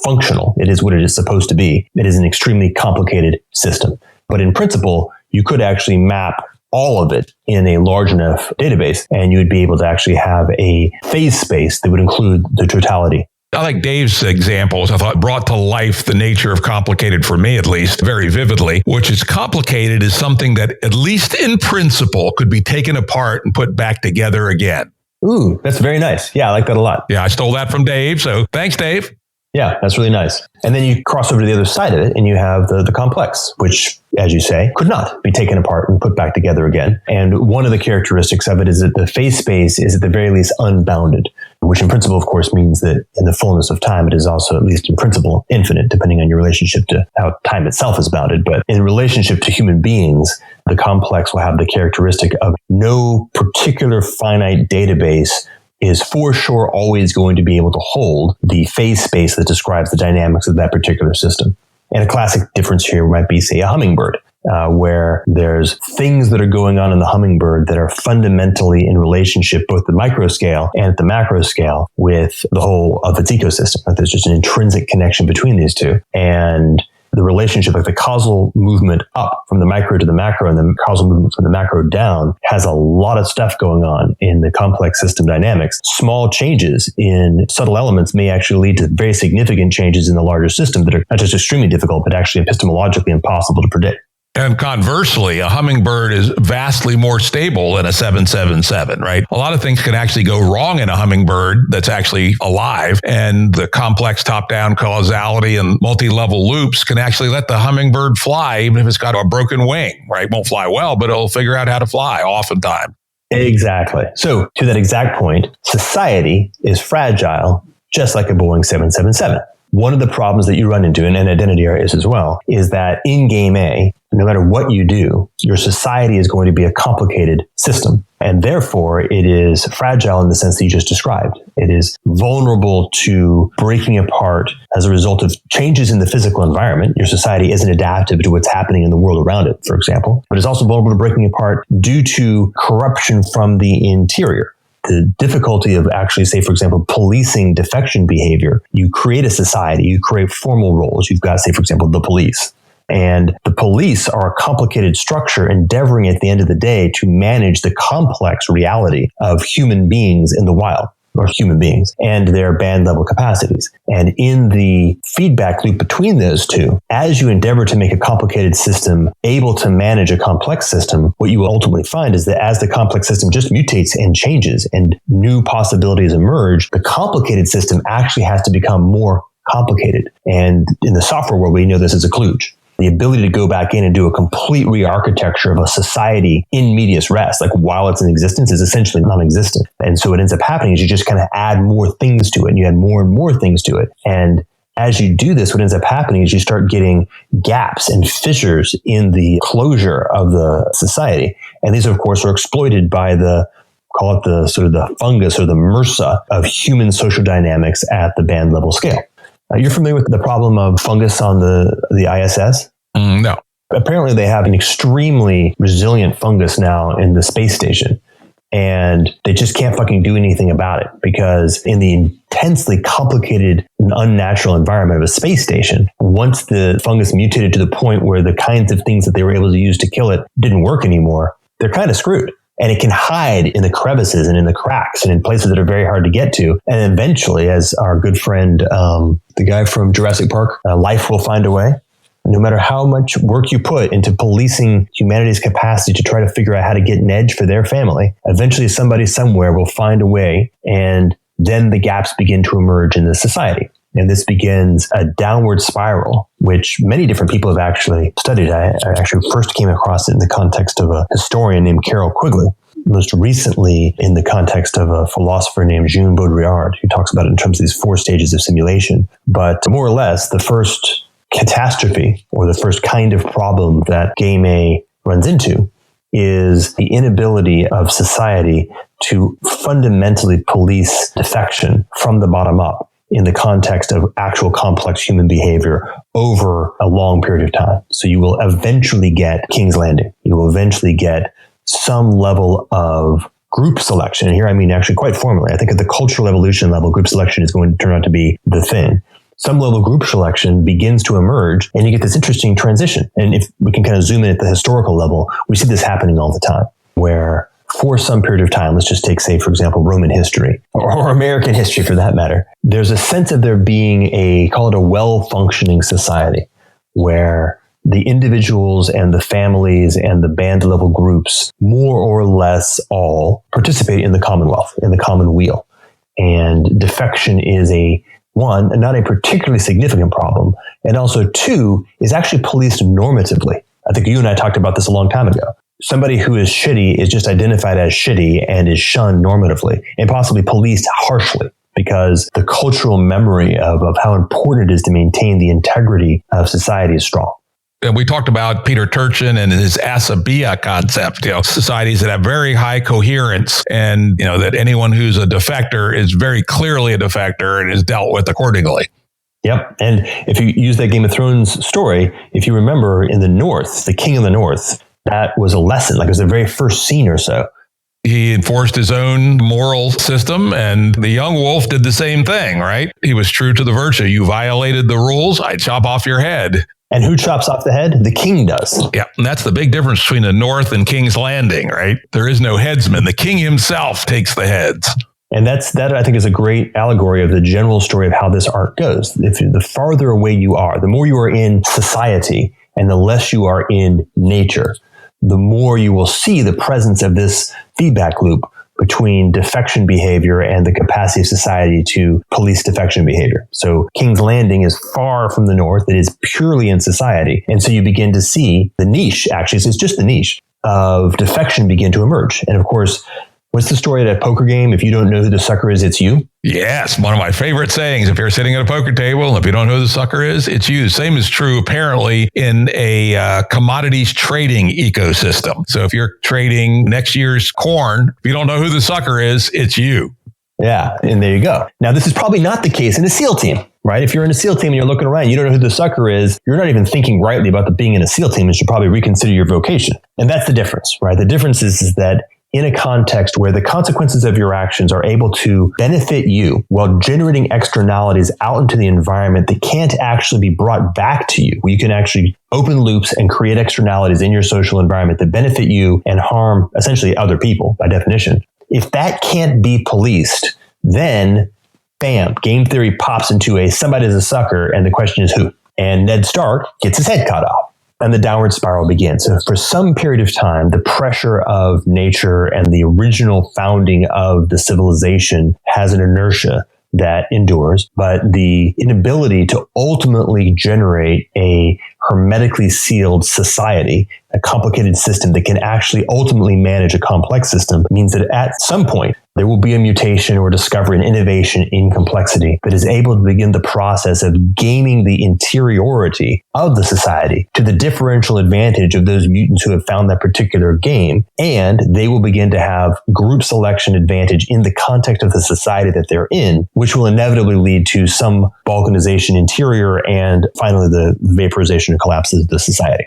B: functional, it is what it is supposed to be. It is an extremely complicated system. But in principle, you could actually map all of it in a large enough database, and you would be able to actually have a phase space that would include the totality.
A: I like Dave's examples. I thought brought to life the nature of complicated, for me at least, very vividly, which is complicated is something that, at least in principle, could be taken apart and put back together again.
B: Ooh, that's very nice. Yeah, I like that a lot.
A: Yeah, I stole that from Dave. So thanks, Dave.
B: Yeah, that's really nice. And then you cross over to the other side of it and you have the complex, which, as you say, could not be taken apart and put back together again. And one of the characteristics of it is that the phase space is at the very least unbounded, which in principle, of course, means that in the fullness of time, it is also, at least in principle, infinite, depending on your relationship to how time itself is bounded. But in relationship to human beings, the complex will have the characteristic of no particular finite database is for sure always going to be able to hold the phase space that describes the dynamics of that particular system. And a classic difference here might be, say, a hummingbird, where there's things that are going on in the hummingbird that are fundamentally in relationship, both the micro scale and at the macro scale, with the whole of its ecosystem. There's just an intrinsic connection between these two. And the relationship, like the causal movement up from the micro to the macro and the causal movement from the macro down, has a lot of stuff going on in the complex system dynamics. Small changes in subtle elements may actually lead to very significant changes in the larger system that are not just extremely difficult, but actually epistemologically impossible to predict.
A: And conversely, a hummingbird is vastly more stable than a 777, right? A lot of things can actually go wrong in a hummingbird that's actually alive, and the complex top-down causality and multi-level loops can actually let the hummingbird fly, even if it's got a broken wing, right? Won't fly well, but it'll figure out how to fly oftentimes.
B: Exactly. So to that exact point, society is fragile, just like a Boeing 777. One of the problems that you run into, and identity is as well, is that in game A, no matter what you do, your society is going to be a complicated system. And therefore, it is fragile in the sense that you just described. It is vulnerable to breaking apart as a result of changes in the physical environment. Your society isn't adaptive to what's happening in the world around it, for example. But it's also vulnerable to breaking apart due to corruption from the interior. The difficulty of actually, say, for example, policing defection behavior. You create a society, you create formal roles. You've got, say, for example, the police. And the police are a complicated structure endeavoring at the end of the day to manage the complex reality of human beings in the wild, or human beings, and their band level capacities. And in the feedback loop between those two, as you endeavor to make a complicated system able to manage a complex system, what you will ultimately find is that as the complex system just mutates and changes and new possibilities emerge, the complicated system actually has to become more complicated. And in the software world, we know this as a kludge. The ability to go back in and do a complete re-architecture of a society in medias res, like while it's in existence, is essentially non-existent. And so what ends up happening is you just kind of add more things to it, and you add more and more things to it. And as you do this, what ends up happening is you start getting gaps and fissures in the closure of the society. And these, of course, are exploited by call it the sort of the fungus or the MRSA of human social dynamics at the band level scale. You're familiar with the problem of fungus on the ISS?
A: No.
B: Apparently, they have an extremely resilient fungus now in the space station, and they just can't fucking do anything about it because in the intensely complicated and unnatural environment of a space station, once the fungus mutated to the point where the kinds of things that they were able to use to kill it didn't work anymore, they're kind of screwed. And it can hide in the crevices and in the cracks and in places that are very hard to get to. And eventually, as our good friend, the guy from Jurassic Park, life will find a way. No matter how much work you put into policing humanity's capacity to try to figure out how to get an edge for their family, eventually somebody somewhere will find a way, and then the gaps begin to emerge in the society. And this begins a downward spiral, which many different people have actually studied. I actually first came across it in the context of a historian named Carol Quigley, most recently in the context of a philosopher named Jean Baudrillard, who talks about it in terms of these 4 stages of simulation. But more or less, the first catastrophe or the first kind of problem that Game A runs into is the inability of society to fundamentally police defection from the bottom up in the context of actual complex human behavior over a long period of time. So you will eventually get King's Landing. You will eventually get some level of group selection. And here I mean actually quite formally. I think at the cultural evolution level, group selection is going to turn out to be the thing. Some level of group selection begins to emerge, and you get this interesting transition. And if we can kind of zoom in at the historical level, we see this happening all the time, where for some period of time, let's just take, say, for example, Roman history or American history for that matter, there's a sense of there being call it a well-functioning society where the individuals and the families and the band level groups more or less all participate in the commonwealth, in the common weal. And defection is one, not a particularly significant problem, and also 2, is actually policed normatively. I think you and I talked about this a long time ago. Somebody who is shitty is just identified as shitty and is shunned normatively and possibly policed harshly because the cultural memory of how important it is to maintain the integrity of society is strong.
A: And we talked about Peter Turchin and his asabiya concept, societies that have very high coherence and, that anyone who's a defector is very clearly a defector and is dealt with accordingly.
B: Yep. And if you use that Game of Thrones story, if you remember in the North, the King of the North, that was a lesson. Like it was the very first scene or so.
A: He enforced his own moral system, and the young wolf did the same thing, right? He was true to the virtue. You violated the rules, I'd chop off your head.
B: And who chops off the head? The king does.
A: Yeah, and that's the big difference between the North and King's Landing, right? There is no headsman. The king himself takes the heads.
B: And that I think is a great allegory of the general story of how this art goes. The farther away you are, the more you are in society and the less you are in nature, the more you will see the presence of this feedback loop between defection behavior and the capacity of society to police defection behavior. So King's Landing is far from the North. It is purely in society. And so you begin to see the niche, actually, it's just the niche of defection begin to emerge. And of course, what's the story at a poker game? If you don't know who the sucker is, it's you.
A: Yes, one of my favorite sayings. If you're sitting at a poker table and if you don't know who the sucker is, it's you. Same is true, apparently, in a commodities trading ecosystem. So if you're trading next year's corn, if you don't know who the sucker is, it's you.
B: Yeah, and there you go. Now, this is probably not the case in a SEAL team, right? If you're in a SEAL team and you're looking around, you don't know who the sucker is, you're not even thinking rightly about being in a SEAL team and should probably reconsider your vocation. And that's the difference, right? The difference is that in a context where the consequences of your actions are able to benefit you while generating externalities out into the environment that can't actually be brought back to you, where you can actually open loops and create externalities in your social environment that benefit you and harm essentially other people by definition. If that can't be policed, then bam, game theory pops into somebody's a sucker, and the question is who? And Ned Stark gets his head cut off. And the downward spiral begins. So for some period of time, the pressure of nature and the original founding of the civilization has an inertia that endures, but the inability to ultimately generate a hermetically sealed society, a complicated system that can actually ultimately manage a complex system, means that at some point, there will be a mutation or discovery and innovation in complexity that is able to begin the process of gaming the interiority of the society to the differential advantage of those mutants who have found that particular game. And they will begin to have group selection advantage in the context of the society that they're in, which will inevitably lead to some balkanization interior and finally the vaporization or collapse of the society.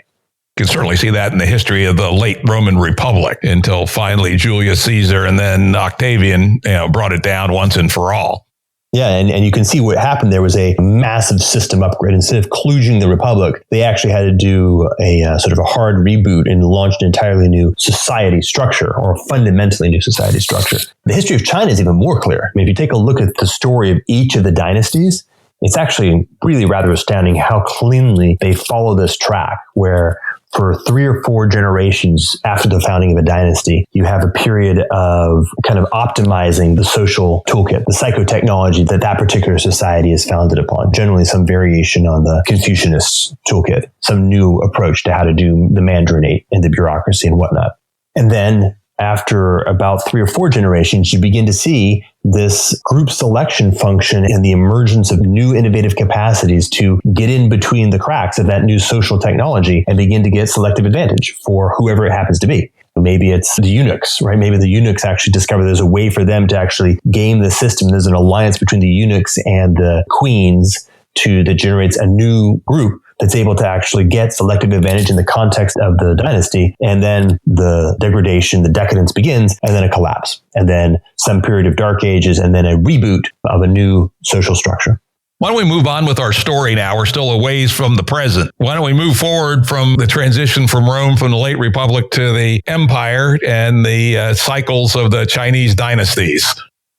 A: You can certainly see that in the history of the late Roman Republic until finally Julius Caesar and then Octavian brought it down once and for all.
B: Yeah, and you can see what happened. There was a massive system upgrade. Instead of kludging the Republic, they actually had to do a sort of a hard reboot and launch an entirely new society structure, or a fundamentally new society structure. The history of China is even more clear. I mean, if you take a look at the story of each of the dynasties, it's actually really rather astounding how cleanly they follow this track, where for 3 or 4 generations after the founding of a dynasty, you have a period of kind of optimizing the social toolkit, the psychotechnology that particular society is founded upon, generally some variation on the Confucianist toolkit, some new approach to how to do the Mandarinate and the bureaucracy and whatnot. And then after about 3 or 4 generations, you begin to see this group selection function and the emergence of new innovative capacities to get in between the cracks of that new social technology and begin to get selective advantage for whoever it happens to be. Maybe it's the eunuchs, right? Maybe the eunuchs actually discover there's a way for them to actually game the system. There's an alliance between the eunuchs and the queens that generates a new group that's able to actually get selective advantage in the context of the dynasty. And then the degradation, the decadence begins, and then a collapse. And then some period of dark ages, and then a reboot of a new social structure.
A: Why don't we move on with our story now? We're still a ways from the present. Why don't we move forward from the transition from Rome, from the late Republic to the Empire and the cycles of the Chinese dynasties?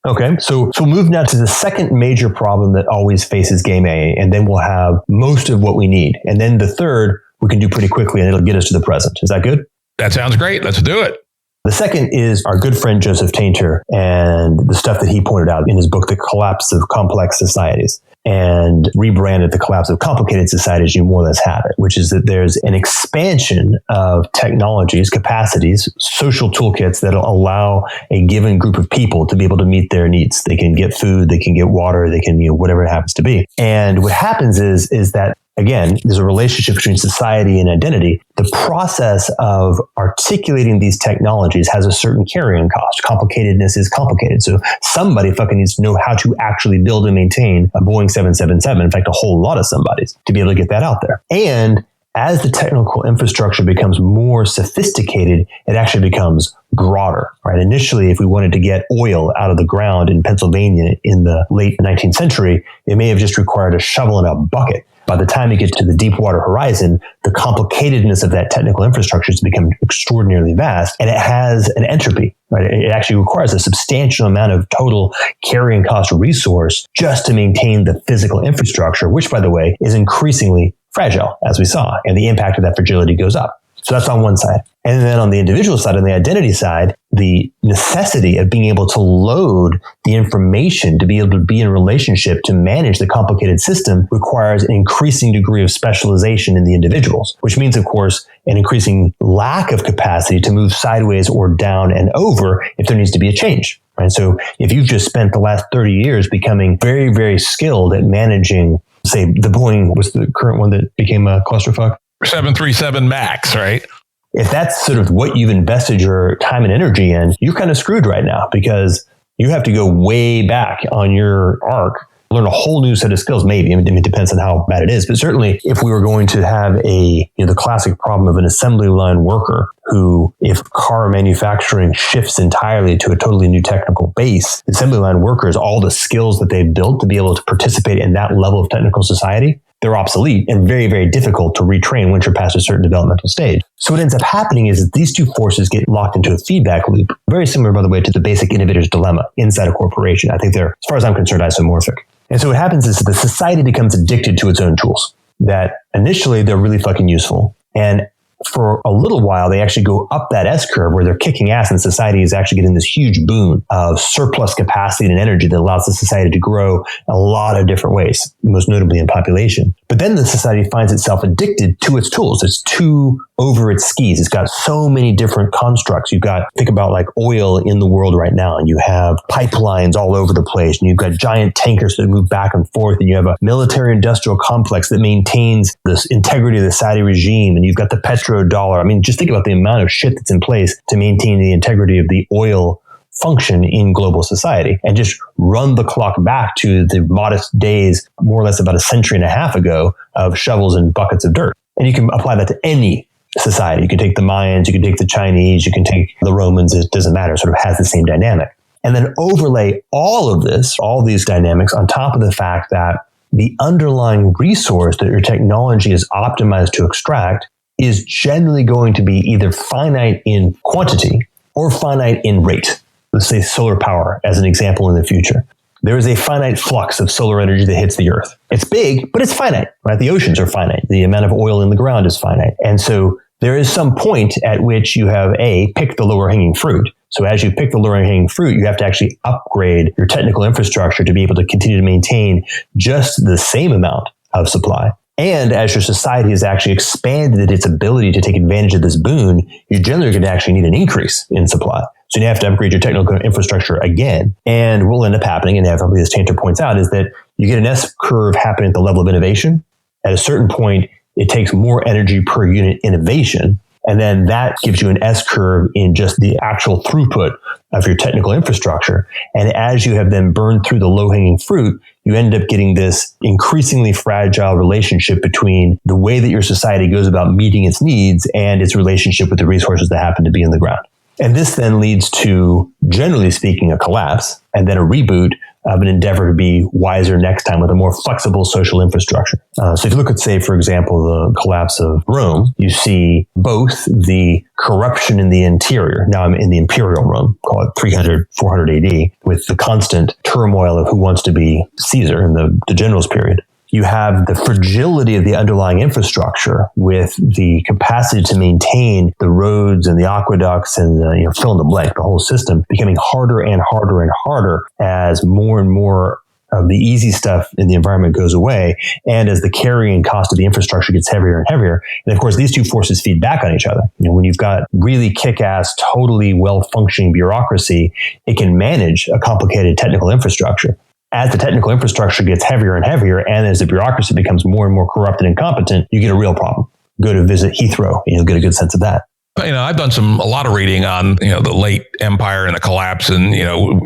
B: Okay, so we'll move now to the second major problem that always faces Game A, and then we'll have most of what we need. And then the third, we can do pretty quickly, and it'll get us to the present. Is that good?
A: That sounds great. Let's do it.
B: The second is our good friend Joseph Tainter and the stuff that he pointed out in his book, The Collapse of Complex Societies, and rebranded The Collapse of Complicated Societies. You more or less have it, which is that there's an expansion of technologies, capacities, social toolkits that allow a given group of people to be able to meet their needs. They can get food, they can get water, they can, whatever it happens to be. And what happens is that, again, there's a relationship between society and identity. The process of articulating these technologies has a certain carrying cost. Complicatedness is complicated. So somebody fucking needs to know how to actually build and maintain a Boeing 777. In fact, a whole lot of somebodies to be able to get that out there. And as the technical infrastructure becomes more sophisticated, it actually becomes broader, right? Initially, if we wanted to get oil out of the ground in Pennsylvania in the late 19th century, it may have just required a shovel and a bucket. by the time you get to the deep water horizon, the complicatedness of that technical infrastructure has become extraordinarily vast, and it has an entropy, right? It actually requires a substantial amount of total carrying cost resource just to maintain the physical infrastructure, which, by the way, is increasingly fragile, as we saw, and the impact of that fragility goes up. So that's on one side. And then on the individual side, on the identity side, the necessity of being able to load the information to be able to be in relationship to manage the complicated system requires an increasing degree of specialization in the individuals, which means, of course, an increasing lack of capacity to move sideways or down and over if there needs to be a change. Right? So if you've just spent the last 30 years becoming very, very skilled at managing, say, the Boeing, what's the current one that became a clusterfuck?
A: 737 MAX, right?
B: If that's sort of what you've invested your time and energy in, you're kind of screwed right now because you have to go way back on your arc, learn a whole new set of skills, maybe. I mean, it depends on how bad it is. But certainly, if we were going to have the classic problem of an assembly line worker who, if car manufacturing shifts entirely to a totally new technical base, assembly line workers, all the skills that they've built to be able to participate in that level of technical society, they're obsolete and very, very difficult to retrain once you're past a certain developmental stage. So what ends up happening is that these two forces get locked into a feedback loop, very similar, by the way, to the basic innovator's dilemma inside a corporation. I think they're, as far as I'm concerned, isomorphic. And so what happens is that the society becomes addicted to its own tools, that initially they're really fucking useful. And for a little while, they actually go up that S-curve where they're kicking ass and society is actually getting this huge boon of surplus capacity and energy that allows the society to grow a lot of different ways, most notably in population. But then the society finds itself addicted to its tools. It's too over its skis. It's got so many different constructs. You've got, think about like oil in the world right now, and you have pipelines all over the place, and you've got giant tankers that move back and forth, and you have a military industrial complex that maintains this integrity of the Saudi regime, and you've got the petrodollar. I mean, just think about the amount of shit that's in place to maintain the integrity of the oil function in global society, and just run the clock back to the modest days, more or less about a century and a half ago, of shovels and buckets of dirt. And you can apply that to any society. You can take the Mayans, you can take the Chinese, you can take the Romans, it doesn't matter, it sort of has the same dynamic. And then overlay all of this, all these dynamics on top of the fact that the underlying resource that your technology is optimized to extract is generally going to be either finite in quantity or finite in rate. Let's say solar power as an example in the future. There is a finite flux of solar energy that hits the earth. It's big, but it's finite, right? The oceans are finite. The amount of oil in the ground is finite. And so there is some point at which you have pick the lower hanging fruit. So as you pick the lower hanging fruit, you have to actually upgrade your technical infrastructure to be able to continue to maintain just the same amount of supply. And as your society has actually expanded its ability to take advantage of this boon, you're generally going to actually need an increase in supply. So you have to upgrade your technical infrastructure again. And what will end up happening, and inevitably, as Tanter points out, is that you get an S-curve happening at the level of innovation. At a certain point, it takes more energy per unit innovation. And then that gives you an S-curve in just the actual throughput of your technical infrastructure. And as you have then burned through the low-hanging fruit, you end up getting this increasingly fragile relationship between the way that your society goes about meeting its needs and its relationship with the resources that happen to be in the ground. And this then leads to, generally speaking, a collapse and then a reboot of an endeavor to be wiser next time with a more flexible social infrastructure. So if you look at, say, for example, the collapse of Rome, you see both the corruption in the interior. Now I'm in the imperial Rome, call it 300, 400 AD, with the constant turmoil of who wants to be Caesar in the general's period. You have the fragility of the underlying infrastructure with the capacity to maintain the roads and the aqueducts and fill in the blank, the whole system becoming harder and harder and harder as more and more of the easy stuff in the environment goes away, and as the carrying cost of the infrastructure gets heavier and heavier. And of course, these two forces feed back on each other. When you've got really kick-ass, totally well-functioning bureaucracy, it can manage a complicated technical infrastructure. As the technical infrastructure gets heavier and heavier, and as the bureaucracy becomes more and more corrupt and incompetent, you get a real problem. Go to visit Heathrow, and you'll get a good sense of that.
A: I've done a lot of reading on, the late empire and the collapse, and,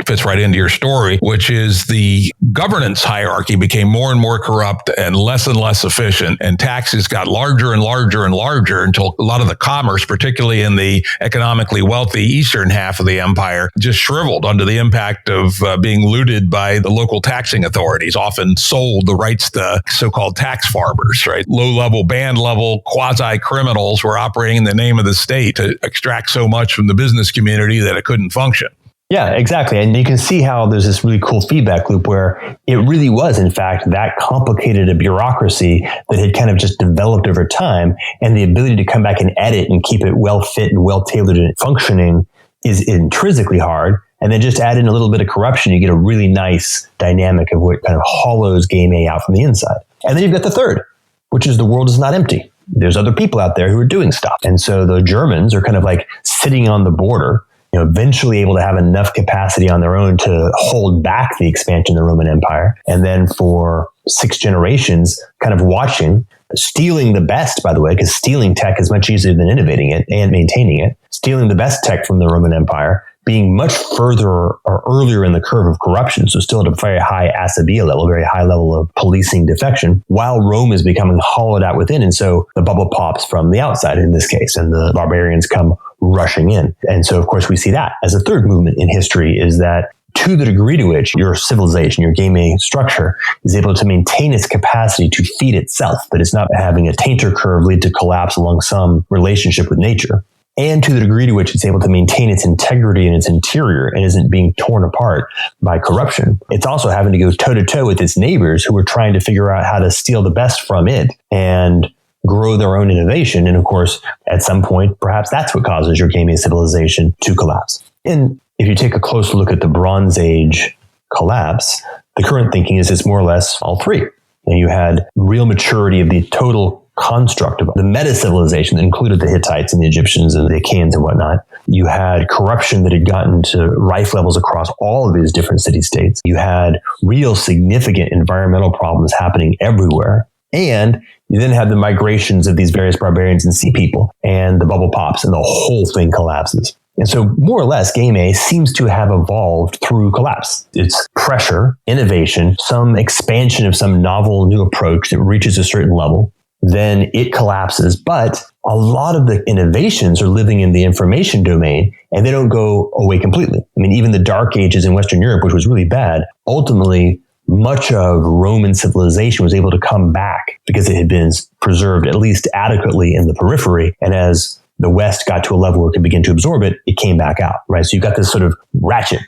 A: fits right into your story, which is the governance hierarchy became more and more corrupt and less efficient, and taxes got larger and larger and larger until a lot of the commerce, particularly in the economically wealthy eastern half of the empire, just shriveled under the impact of being looted by the local taxing authorities, often sold the rights to so-called tax farmers, right? Low-level, band-level, quasi-criminals were operating in the name of the state to extract so much from the business community that it couldn't function.
B: Yeah, exactly. And you can see how there's this really cool feedback loop where it really was, in fact, that complicated a bureaucracy that had kind of just developed over time, and the ability to come back and edit and keep it well fit and well tailored and functioning is intrinsically hard. And then just add in a little bit of corruption, you get a really nice dynamic of what kind of hollows Game A out from the inside. And then you've got the third, which is the world is not empty. There's other people out there who are doing stuff. And so the Germans are kind of like sitting on the border, eventually able to have enough capacity on their own to hold back the expansion of the Roman Empire. And then for 6 generations, kind of watching, stealing the best, by the way, because stealing tech is much easier than innovating it and maintaining it, stealing the best tech from the Roman Empire, being much further or earlier in the curve of corruption, so still at a very high asabiya level, very high level of policing defection, while Rome is becoming hollowed out within. And so the bubble pops from the outside in this case, and the barbarians come rushing in. And so, of course, we see that as a third movement in history, is that to the degree to which your civilization, your Game A structure, is able to maintain its capacity to feed itself, that it's not having a tainter curve lead to collapse along some relationship with nature, and to the degree to which it's able to maintain its integrity in its interior and isn't being torn apart by corruption. It's also having to go toe-to-toe with its neighbors who are trying to figure out how to steal the best from it and grow their own innovation. And of course, at some point, perhaps that's what causes your Game A civilization to collapse. And if you take a close look at the Bronze Age collapse, the current thinking is it's more or less all three. And you had real maturity of the total construct of the meta-civilization that included the Hittites and the Egyptians and the Achaeans and whatnot. You had corruption that had gotten to rife levels across all of these different city-states. You had real significant environmental problems happening everywhere. And you then had the migrations of these various barbarians and sea people, and the bubble pops, and the whole thing collapses. And so more or less, Game A seems to have evolved through collapse. It's pressure, innovation, some expansion of some novel new approach that reaches a certain level. Then it collapses. But a lot of the innovations are living in the information domain, and they don't go away completely. I mean, even the Dark Ages in Western Europe, which was really bad, ultimately much of Roman civilization was able to come back because it had been preserved at least adequately in the periphery. And as the West got to a level where it could begin to absorb it, it came back out, right? So you've got this sort of ratchet.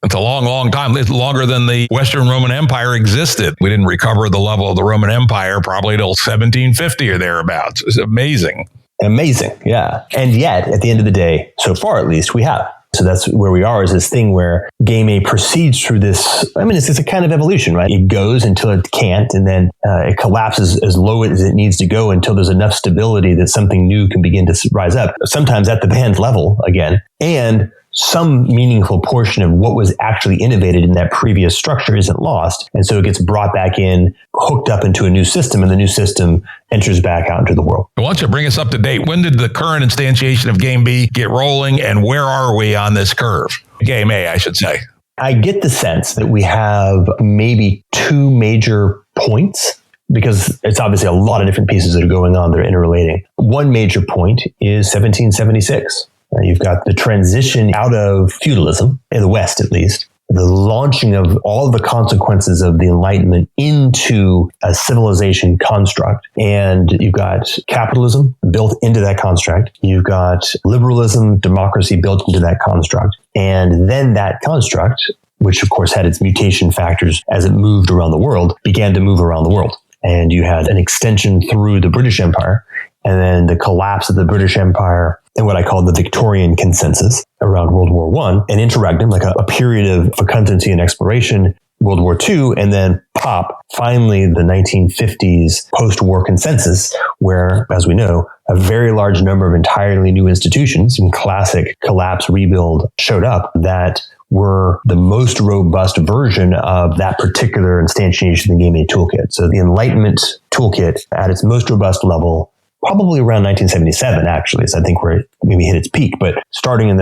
A: It's a long, long time. It's longer than the Western Roman Empire existed. We didn't recover the level of the Roman Empire probably till 1750 or thereabouts. It's amazing.
B: Amazing, yeah. And yet, at the end of the day, so far at least, we have. So that's where we are, is this thing where Game A proceeds through this. I mean, it's a kind of evolution, right? It goes until it can't, and then it collapses as low as it needs to go until there's enough stability that something new can begin to rise up, sometimes at the band level again. And some meaningful portion of what was actually innovated in that previous structure isn't lost. And so it gets brought back in, hooked up into a new system, and the new system enters back out into the world.
A: Why don't you bring us up to date? When did the current instantiation of Game B get rolling, and where are we on this curve? Game A, I should say.
B: I get the sense that we have maybe 2 major points, because it's obviously a lot of different pieces that are going on that are interrelating. One major point is 1776. You've got the transition out of feudalism, in the West at least, the launching of all of the consequences of the Enlightenment into a civilization construct. And you've got capitalism built into that construct. You've got liberalism, democracy built into that construct. And then that construct, which of course had its mutation factors as it moved around the world, began to move around the world. And you had an extension through the British Empire, and then the collapse of the British Empire and what I call the Victorian consensus around World War I, an interregnum, like a period of fecundity and exploration, World War II, and then pop, finally the 1950s post-war consensus, where, as we know, a very large number of entirely new institutions in classic collapse rebuild showed up that were the most robust version of that particular instantiation of the Game A toolkit. So the Enlightenment toolkit at its most robust level probably around 1977, actually. So I think where it maybe hit its peak, but starting in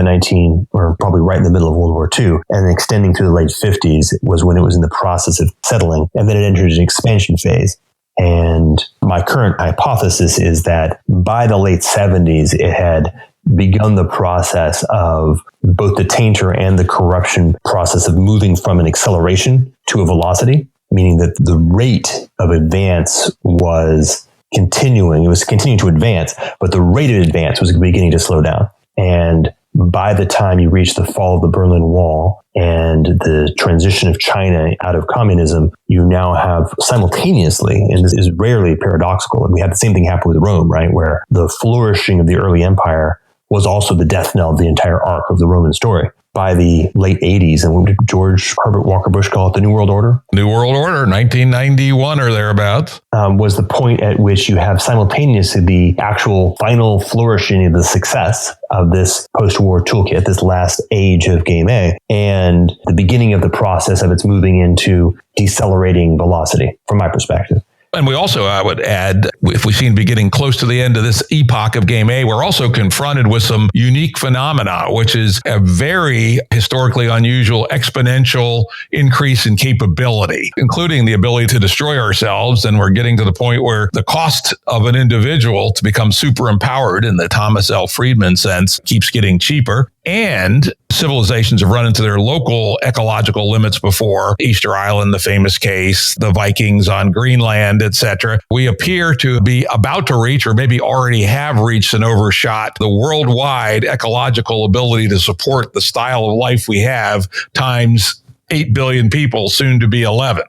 B: or probably right in the middle of World War II and extending through the late 50s was when it was in the process of settling. And then it entered an expansion phase. And my current hypothesis is that by the late 70s, it had begun the process of both the tainter and the corruption process of moving from an acceleration to a velocity, meaning that the rate of advance was continuing. It was continuing to advance, but the rate of advance was beginning to slow down. And by the time you reach the fall of the Berlin Wall and the transition of China out of communism, you now have simultaneously, and this is rarely paradoxical, and we had the same thing happen with Rome, right, where the flourishing of the early empire was also the death knell of the entire arc of the Roman story. By the late 80s, and what did George Herbert Walker Bush call it? The New World Order?
A: New World Order, 1991 or thereabouts.
B: Was the point at which you have simultaneously the actual final flourishing of the success of this post-war toolkit, this last age of Game A, and the beginning of the process of its moving into decelerating velocity, from my perspective.
A: And we also, I would add, if we seem to be getting close to the end of this epoch of Game A, we're also confronted with some unique phenomena, which is a very historically unusual exponential increase in capability, including the ability to destroy ourselves. And we're getting to the point where the cost of an individual to become super empowered in the Thomas L. Friedman sense keeps getting cheaper. And civilizations have run into their local ecological limits before. Easter Island, the famous case, the Vikings on Greenland, etc. We appear to be about to reach, or maybe already have reached and overshot, the worldwide ecological ability to support the style of life we have times 8 billion people, soon to be 11.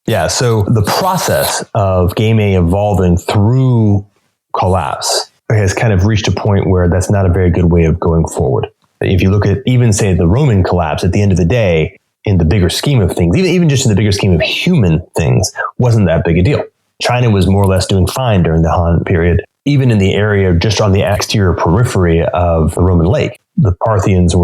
B: Yeah, so the process of Game A evolving through collapse has kind of reached a point where that's not a very good way of going forward. If you look at even, say, the Roman collapse, at the end of the day, in the bigger scheme of things, even just in the bigger scheme of human things, wasn't that big a deal. China was more or less doing fine during the Han period. Even in the area just on the exterior periphery of the Roman lake, the Parthians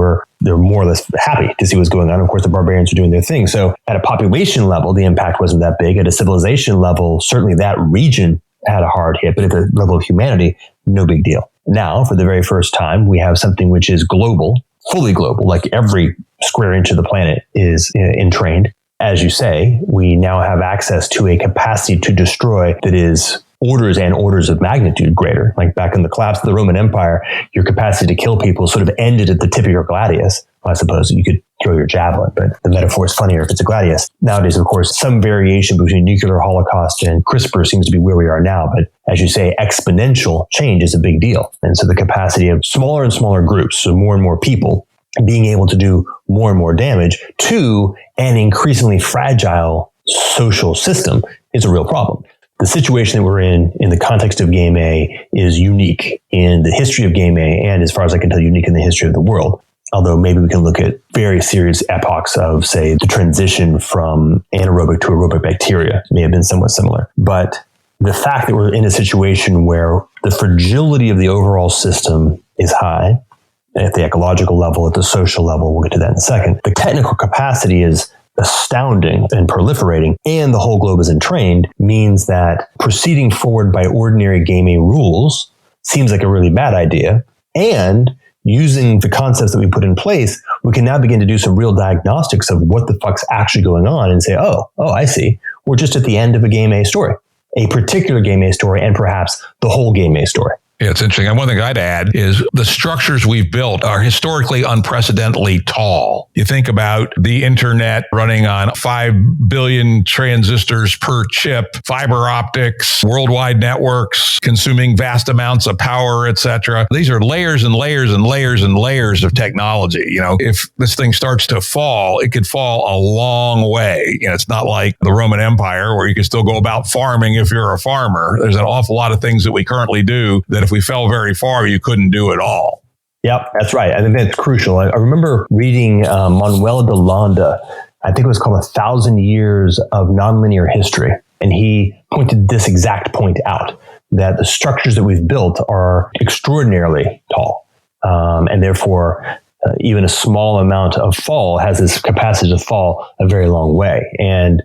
B: they're more or less happy to see what's going on. Of course, the barbarians are doing their thing. So at a population level, the impact wasn't that big. At a civilization level, certainly that region had a hard hit, but at the level of humanity, no big deal. Now, for the very first time, we have something which is global, fully global, like every square inch of the planet is entrained. As you say, we now have access to a capacity to destroy that is orders and orders of magnitude greater. Like back in the collapse of the Roman Empire, your capacity to kill people sort of ended at the tip of your gladius. Well, I suppose you could throw your javelin, but the metaphor is funnier if it's a gladius. Nowadays, of course, some variation between nuclear holocaust and CRISPR seems to be where we are now. But as you say, exponential change is a big deal. And so the capacity of smaller and smaller groups, so more and more people, being able to do more and more damage to an increasingly fragile social system is a real problem. The situation that we're in the context of Game A is unique in the history of Game A, and as far as I can tell, unique in the history of the world. Although maybe we can look at very serious epochs of, say, the transition from anaerobic to aerobic bacteria may have been somewhat similar. But the fact that we're in a situation where the fragility of the overall system is high, at the ecological level, at the social level, we'll get to that in a second. The technical capacity is astounding and proliferating, and the whole globe is entrained, means that proceeding forward by ordinary Game A rules seems like a really bad idea. And using the concepts that we put in place, we can now begin to do some real diagnostics of what the fuck's actually going on and say, oh, I see. We're just at the end of a Game A story, a particular Game A story, and perhaps the whole Game A story.
A: Yeah, it's interesting. And one thing I'd add is the structures we've built are historically unprecedentedly tall. You think about the internet running on 5 billion transistors per chip, fiber optics, worldwide networks, consuming vast amounts of power, etc. These are layers and layers and layers and layers of technology. You know, if this thing starts to fall, it could fall a long way. You know, it's not like the Roman Empire where you can still go about farming if you're a farmer. There's an awful lot of things that we currently do that if we fell very far, you couldn't do it all.
B: Yep, that's right. I think that's crucial. I remember reading Manuel DeLanda, I think it was called 1,000 Years of Nonlinear History. And he pointed this exact point out, that the structures that we've built are extraordinarily tall. And therefore, even a small amount of fall has this capacity to fall a very long way. And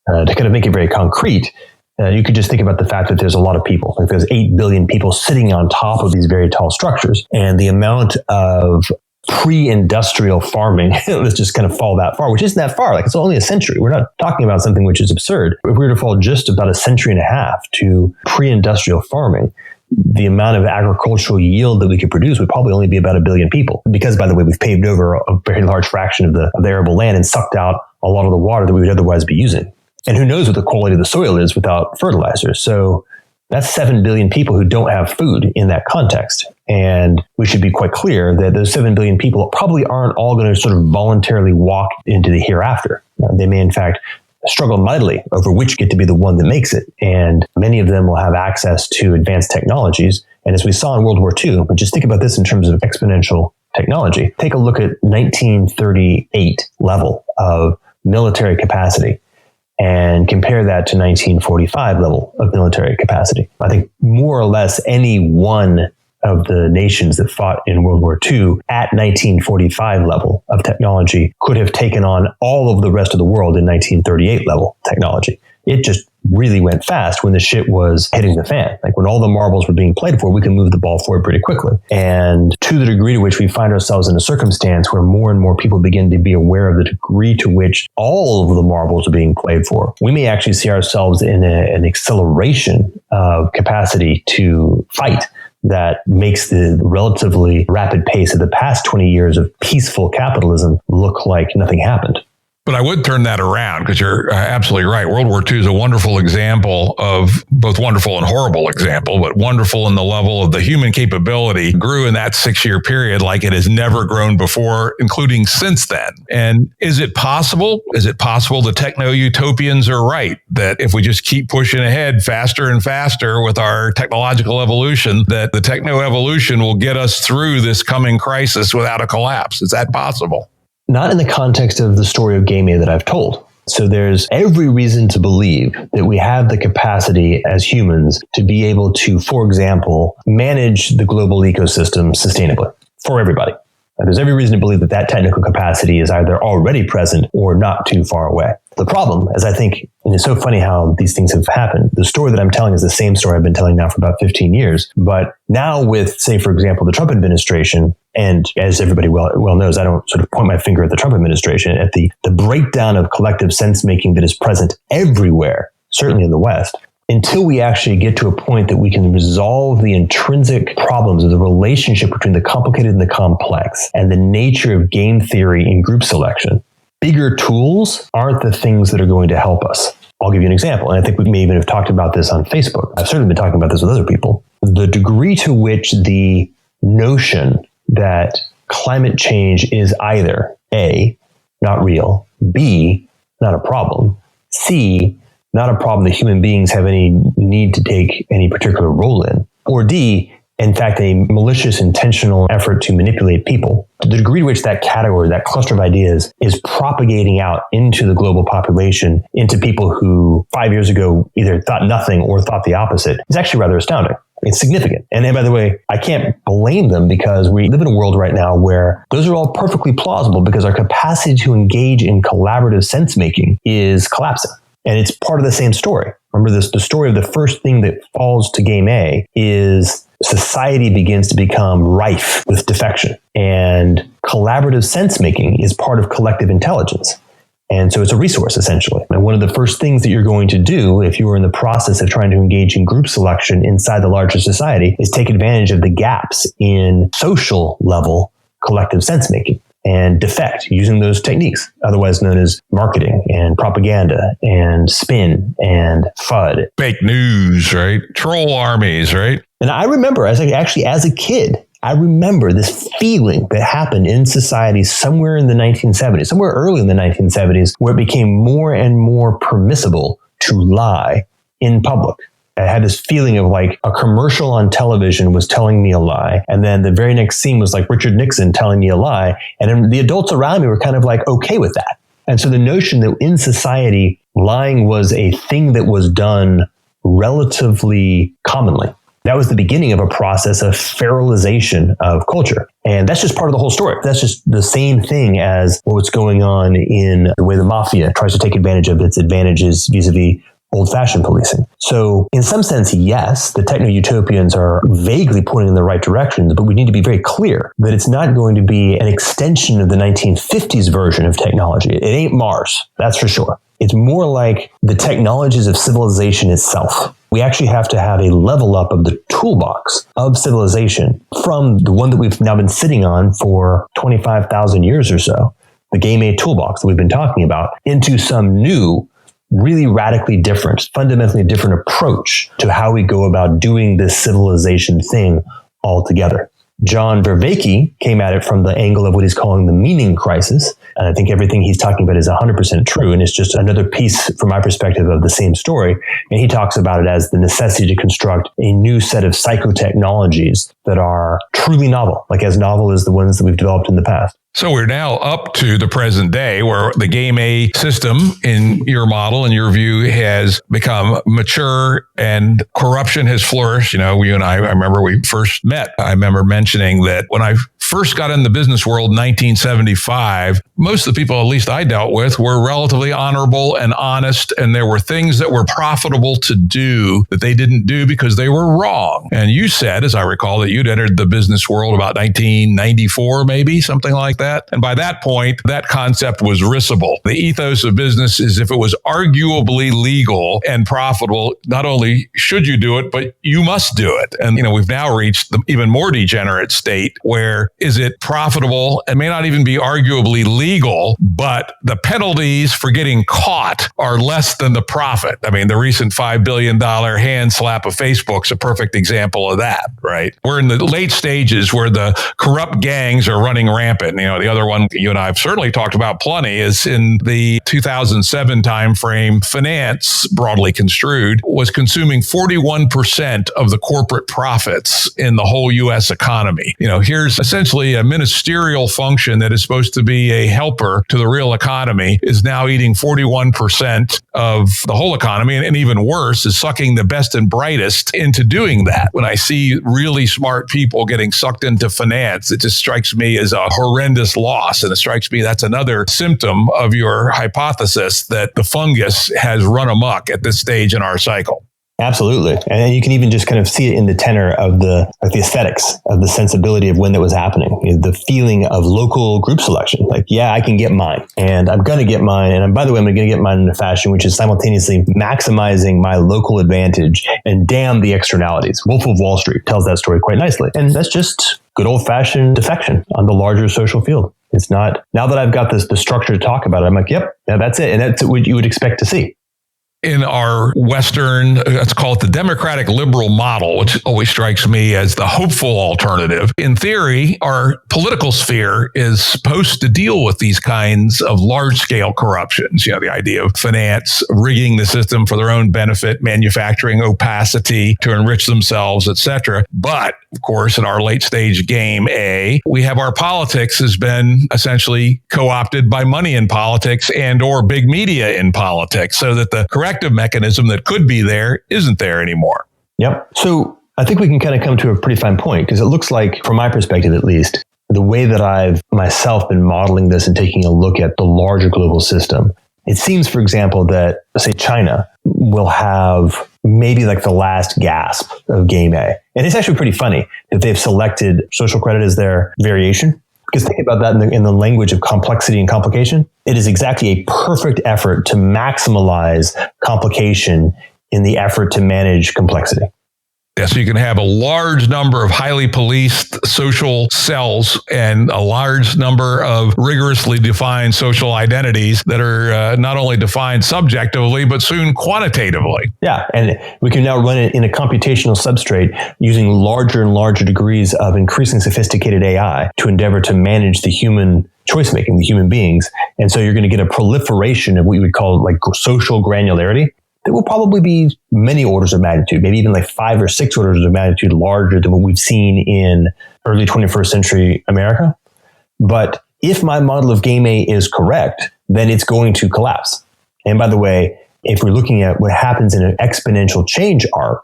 B: to kind of make it very concrete, You could just think about the fact that there's a lot of people. Like there's 8 billion people sitting on top of these very tall structures. And the amount of pre-industrial farming, let's just kind of fall that far, which isn't that far. Like it's only a century. We're not talking about something which is absurd. If we were to fall just about a century and a half to pre-industrial farming, the amount of agricultural yield that we could produce would probably only be about 1 billion people. Because, by the way, we've paved over a very large fraction of the arable land and sucked out a lot of the water that we would otherwise be using. And who knows what the quality of the soil is without fertilizers. So that's 7 billion people who don't have food in that context. And we should be quite clear that those 7 billion people probably aren't all going to sort of voluntarily walk into the hereafter. They may, in fact, struggle mightily over which get to be the one that makes it. And many of them will have access to advanced technologies. And as we saw in World War II, but just think about this in terms of exponential technology. Take a look at 1938 level of military capacity and compare that to 1945 level of military capacity. I think more or less any one of the nations that fought in World War II at 1945 level of technology could have taken on all of the rest of the world in 1938 level technology. It just really went fast when the shit was hitting the fan. Like when all the marbles were being played for, we can move the ball forward pretty quickly. And to the degree to which we find ourselves in a circumstance where more and more people begin to be aware of the degree to which all of the marbles are being played for, we may actually see ourselves in an acceleration of capacity to fight that makes the relatively rapid pace of the past 20 years of peaceful capitalism look like nothing happened.
A: But I would turn that around because you're absolutely right. World War II is a wonderful example of both wonderful and horrible example, but wonderful in the level of the human capability grew in that 6-year period like it has never grown before, including since then. And is it possible? Is it possible the techno-utopians are right? That if we just keep pushing ahead faster and faster with our technological evolution, that the techno-evolution will get us through this coming crisis without a collapse? Is that possible?
B: Not in the context of the story of Game A that I've told. So there's every reason to believe that we have the capacity as humans to be able to, for example, manage the global ecosystem sustainably for everybody. There's every reason to believe that that technical capacity is either already present or not too far away. The problem, as I think, and it's so funny how these things have happened, the story that I'm telling is the same story I've been telling now for about 15 years. But now with, say, for example, the Trump administration, and as everybody well knows, I don't sort of point my finger at the Trump administration, at the breakdown of collective sense-making that is present everywhere, certainly in the West, until we actually get to a point that we can resolve the intrinsic problems of the relationship between the complicated and the complex and the nature of game theory in group selection, bigger tools aren't the things that are going to help us. I'll give you an example, and I think we may even have talked about this on Facebook. I've certainly been talking about this with other people. The degree to which the notion that climate change is either A, not real, B, not a problem, C, not a problem that human beings have any need to take any particular role in, or D, in fact, a malicious, intentional effort to manipulate people. To the degree to which that category, that cluster of ideas is propagating out into the global population, into people who 5 years ago either thought nothing or thought the opposite, is actually rather astounding. It's significant. And by the way, I can't blame them because we live in a world right now where those are all perfectly plausible because our capacity to engage in collaborative sense-making is collapsing. And it's part of the same story. Remember this, the story of the first thing that falls to Game A is society begins to become rife with defection. And collaborative sense-making is part of collective intelligence. And so it's a resource, essentially. And one of the first things that you're going to do if you are in the process of trying to engage in group selection inside the larger society is take advantage of the gaps in social level collective sense-making and defect using those techniques, otherwise known as marketing and propaganda and spin and FUD.
A: Fake news, right? Troll armies, right?
B: And I remember, as a kid, I remember this feeling that happened in society somewhere in the 1970s, somewhere early in the 1970s, where it became more and more permissible to lie in public. I had this feeling of like a commercial on television was telling me a lie. And then the very next scene was like Richard Nixon telling me a lie. And then the adults around me were kind of like okay with that. And so the notion that in society, lying was a thing that was done relatively commonly. That was the beginning of a process of feralization of culture. And that's just part of the whole story. That's just the same thing as what's going on in the way the mafia tries to take advantage of its advantages vis-a-vis old-fashioned policing. So in some sense, yes, the techno-utopians are vaguely pointing in the right direction, but we need to be very clear that it's not going to be an extension of the 1950s version of technology. It ain't Mars, that's for sure. It's more like the technologies of civilization itself. We actually have to have a level up of the toolbox of civilization from the one that we've now been sitting on for 25,000 years or so, the Game A toolbox that we've been talking about, into some new, really radically different, fundamentally different approach to how we go about doing this civilization thing altogether. John Vervaeke came at it from the angle of what he's calling the meaning crisis. And I think everything he's talking about is 100% true. And it's just another piece from my perspective of the same story. And he talks about it as the necessity to construct a new set of psychotechnologies that are truly novel, like as novel as the ones that we've developed in the past.
A: So we're now up to the present day where the Game A system in your model, in your view, has become mature and corruption has flourished. You know, you and I remember we first met. I remember mentioning that when I first got in the business world in 1975, most of the people, at least I dealt with, were relatively honorable and honest. And there were things that were profitable to do that they didn't do because they were wrong. And you said, as I recall, that you'd entered the business world about 1994, maybe something like that. And by that point, that concept was risible. The ethos of business is if it was arguably legal and profitable, not only should you do it, but you must do it. And, you know, we've now reached the even more degenerate state where is it profitable? It may not even be arguably legal, but the penalties for getting caught are less than the profit. I mean, the recent $5 billion hand slap of Facebook's a perfect example of that, right? We're in the late stages where the corrupt gangs are running rampant. You know, the other one you and I have certainly talked about plenty is in the 2007 timeframe, finance, broadly construed, was consuming 41% of the corporate profits in the whole U.S. economy. You know, here's essentially a ministerial function that is supposed to be a helper to the real economy is now eating 41% of the whole economy. And even worse is sucking the best and brightest into doing that. When I see really smart people getting sucked into finance, it just strikes me as a horrendous loss. And it strikes me that's another symptom of your hypothesis that the fungus has run amok at this stage in our cycle.
B: Absolutely. And you can even just kind of see it in the tenor of the aesthetics, of the sensibility of when that was happening, the feeling of local group selection. Like, yeah, I can get mine and I'm going to get mine. And by the way, I'm going to get mine in a fashion which is simultaneously maximizing my local advantage and damn the externalities. Wolf of Wall Street tells that story quite nicely. And that's just good old fashioned defection on the larger social field. It's not, now that I've got the structure to talk about it, I'm like, yep, yeah, that's it. And that's what you would expect to see.
A: In our Western, let's call it the democratic liberal model, which always strikes me as the hopeful alternative. In theory, our political sphere is supposed to deal with these kinds of large-scale corruptions. You know, the idea of finance rigging the system for their own benefit, manufacturing opacity to enrich themselves, etc. But, of course, in our late-stage Game A, we have our politics has been essentially co-opted by money in politics and or big media in politics, so that the corrective mechanism that could be there isn't there anymore.
B: Yep. So I think we can kind of come to a pretty fine point, because it looks like, from my perspective at least, the way that I've myself been modeling this and taking a look at the larger global system, it seems, for example, that, say, China will have maybe like the last gasp of Game A. And it's actually pretty funny that they've selected social credit as their variation. Because think about that in the language of complexity and complication. It is exactly a perfect effort to maximize complication in the effort to manage complexity.
A: Yeah, so you can have a large number of highly policed social cells and a large number of rigorously defined social identities that are not only defined subjectively, but soon quantitatively.
B: Yeah, and we can now run it in a computational substrate using larger and larger degrees of increasing sophisticated AI to endeavor to manage the human choice making, the human beings. And so you're going to get a proliferation of what you would call like social granularity. That will probably be many orders of magnitude, maybe even like 5 or 6 orders of magnitude larger than what we've seen in early 21st century America. But if my model of Game A is correct, then it's going to collapse. And by the way, if we're looking at what happens in an exponential change arc,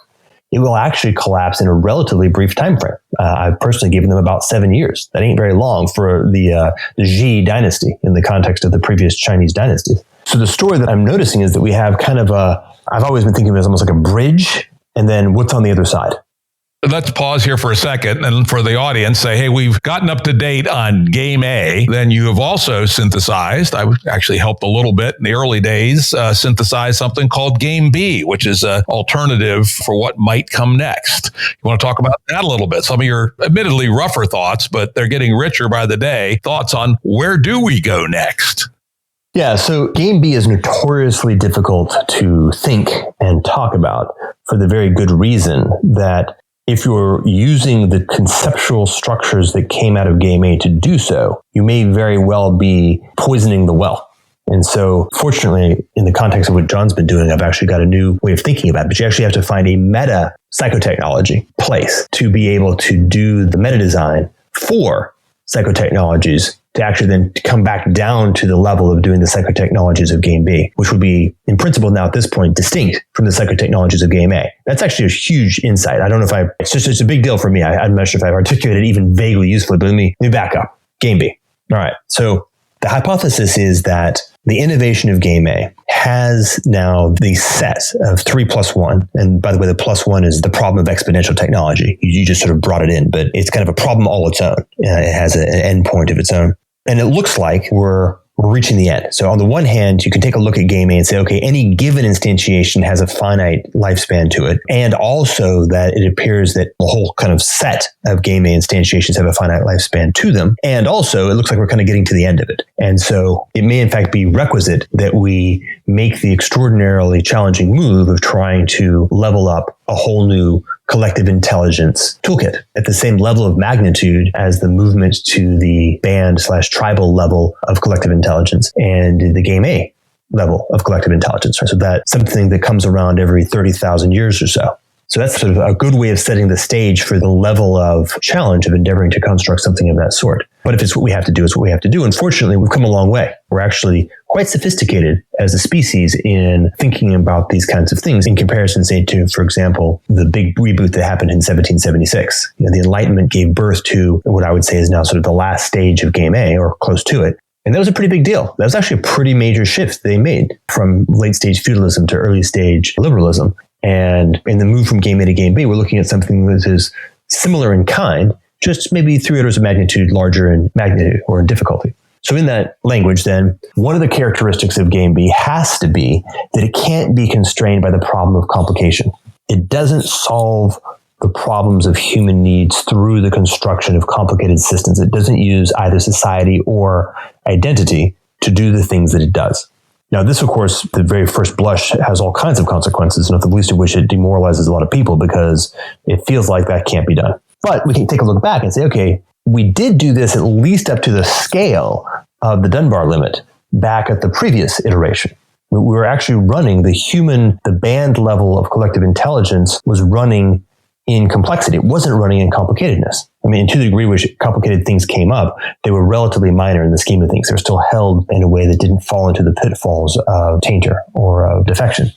B: it will actually collapse in a relatively brief time frame. I've personally given them about 7 years. That ain't very long for the Gilles dynasty in the context of the previous Chinese dynasties. So the story that I'm noticing is that we have kind of I've always been thinking of it as almost like a bridge, and then what's on the other side.
A: Let's pause here for a second and for the audience say, hey, we've gotten up to date on game A. Then you have also synthesized, I actually helped a little bit in the early days, synthesize something called game B, which is an alternative for what might come next. You want to talk about that a little bit? Some of your admittedly rougher thoughts, but they're getting richer by the day. Thoughts on where do we go next?
B: Yeah, so game B is notoriously difficult to think and talk about for the very good reason that if you're using the conceptual structures that came out of game A to do so, you may very well be poisoning the well. And so, fortunately, in the context of what John's been doing, I've actually got a new way of thinking about it. But you actually have to find a meta psychotechnology place to be able to do the meta design for psychotechnologies to actually then come back down to the level of doing the psychotechnologies of game B, which would be, in principle now at this point, distinct from the psychotechnologies of game A. That's actually a huge insight. I don't know if it's a big deal for me. I'm not sure if I've articulated it even vaguely usefully, but let me back up. Game B. All right. So the hypothesis is that the innovation of game A has now the set of 3+1. And by the way, the +1 is the problem of exponential technology. You just sort of brought it in, but it's kind of a problem all its own. It has an endpoint of its own. And it looks like we're reaching the end. So on the one hand, you can take a look at game A and say, okay, any given instantiation has a finite lifespan to it. And also that it appears that the whole kind of set of game A instantiations have a finite lifespan to them. And also it looks like we're kind of getting to the end of it. And so it may in fact be requisite that we make the extraordinarily challenging move of trying to level up a whole new collective intelligence toolkit at the same level of magnitude as the movement to the band/tribal level of collective intelligence and the game A level of collective intelligence. Right? So that's something that comes around every 30,000 years or so. So that's sort of a good way of setting the stage for the level of challenge of endeavoring to construct something of that sort. But if it's what we have to do, it's what we have to do. Unfortunately, we've come a long way. We're actually quite sophisticated as a species in thinking about these kinds of things in comparison, say, to, for example, the big reboot that happened in 1776. The Enlightenment gave birth to what I would say is now sort of the last stage of game A, or close to it. And that was a pretty big deal. That was actually a pretty major shift they made from late stage feudalism to early stage liberalism. And in the move from game A to game B, we're looking at something that is similar in kind, just maybe 3 orders of magnitude larger in magnitude or in difficulty. So in that language, then, one of the characteristics of game B has to be that it can't be constrained by the problem of complication. It doesn't solve the problems of human needs through the construction of complicated systems. It doesn't use either society or identity to do the things that it does. Now, this, of course, the very first blush has all kinds of consequences, not the least of which it demoralizes a lot of people because it feels like that can't be done. But we can take a look back and say, okay, we did do this at least up to the scale of the Dunbar limit back at the previous iteration. We were actually running the band level of collective intelligence was running in complexity. It wasn't running in complicatedness. I mean, to the degree which complicated things came up, they were relatively minor in the scheme of things. They were still held in a way that didn't fall into the pitfalls of tainter or of defection.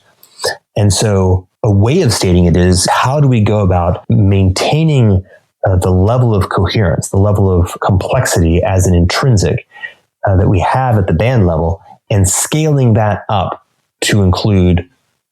B: And so a way of stating it is, how do we go about maintaining the level of coherence, the level of complexity as an intrinsic that we have at the band level, and scaling that up to include,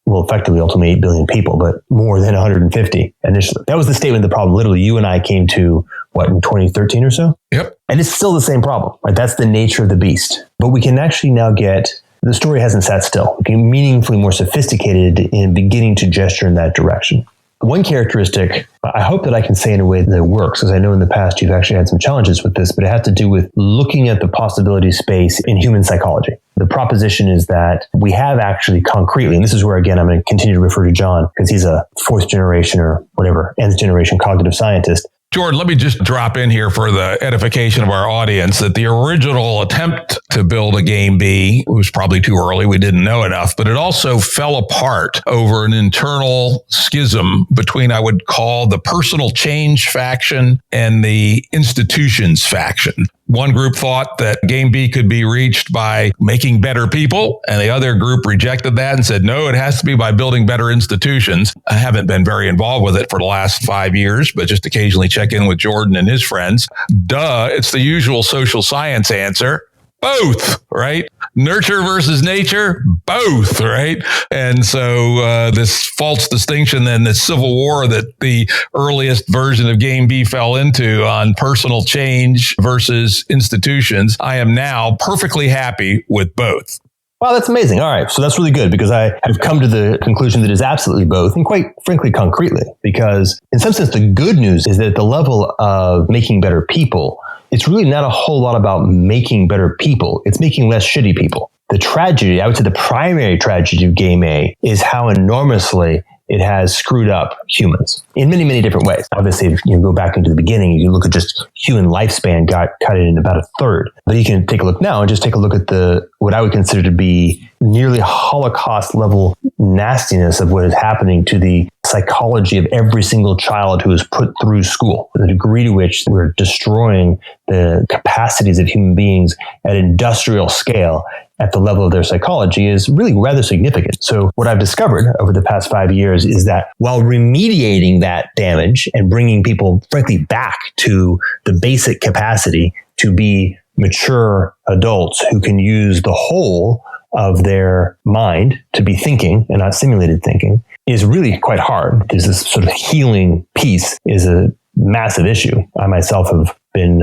B: well, effectively, ultimately 8 billion people, but more than 150 initially. That was the statement of the problem. Literally, you and I came to, in 2013 or so?
A: Yep.
B: And it's still the same problem, right? That's the nature of the beast. But we can actually now the story hasn't sat still. We can meaningfully more sophisticated in beginning to gesture in that direction. One characteristic, I hope that I can say in a way that works, because I know in the past you've actually had some challenges with this, but it has to do with looking at the possibility space in human psychology. The proposition is that we have actually concretely, and this is where, again, I'm going to continue to refer to John, because he's a 4th generation or whatever, nth generation cognitive scientist.
A: Jordan, let me just drop in here for the edification of our audience that the original attempt to build a game B was probably too early. We didn't know enough, but it also fell apart over an internal schism between, I would call, the personal change faction and the institutions faction. One group thought that game B could be reached by making better people, and the other group rejected that and said, no, it has to be by building better institutions. I haven't been very involved with it for the last 5 years, but just occasionally check in with Jordan and his friends. It's the usual social science answer. Both, right? nurture versus nature, both, right? And so this false distinction, then the Civil War that the earliest version of Game B fell into on personal change versus institutions, I am now perfectly happy with both.
B: Wow, that's amazing. All right. So that's really good because I have come to the conclusion that it's absolutely both, and quite frankly, concretely, because in some sense, the good news is that at the level of making better people, it's really not a whole lot about making better people. It's making less shitty people. The tragedy, I would say the primary tragedy of Game A is how enormously it has screwed up humans in many, many different ways. Obviously, if you go back into the beginning, you look at just human lifespan got cut in about a third. But you can take a look now and just take a look at what I would consider to be nearly Holocaust level nastiness of what is happening to the psychology of every single child who is put through school. The degree to which we're destroying the capacities of human beings at industrial scale at the level of their psychology is really rather significant. So what I've discovered over the past 5 years is that while remediating that damage and bringing people, frankly, back to the basic capacity to be mature adults who can use the whole of their mind to be thinking and not simulated thinking, is really quite hard because this sort of healing piece is a massive issue. I myself have been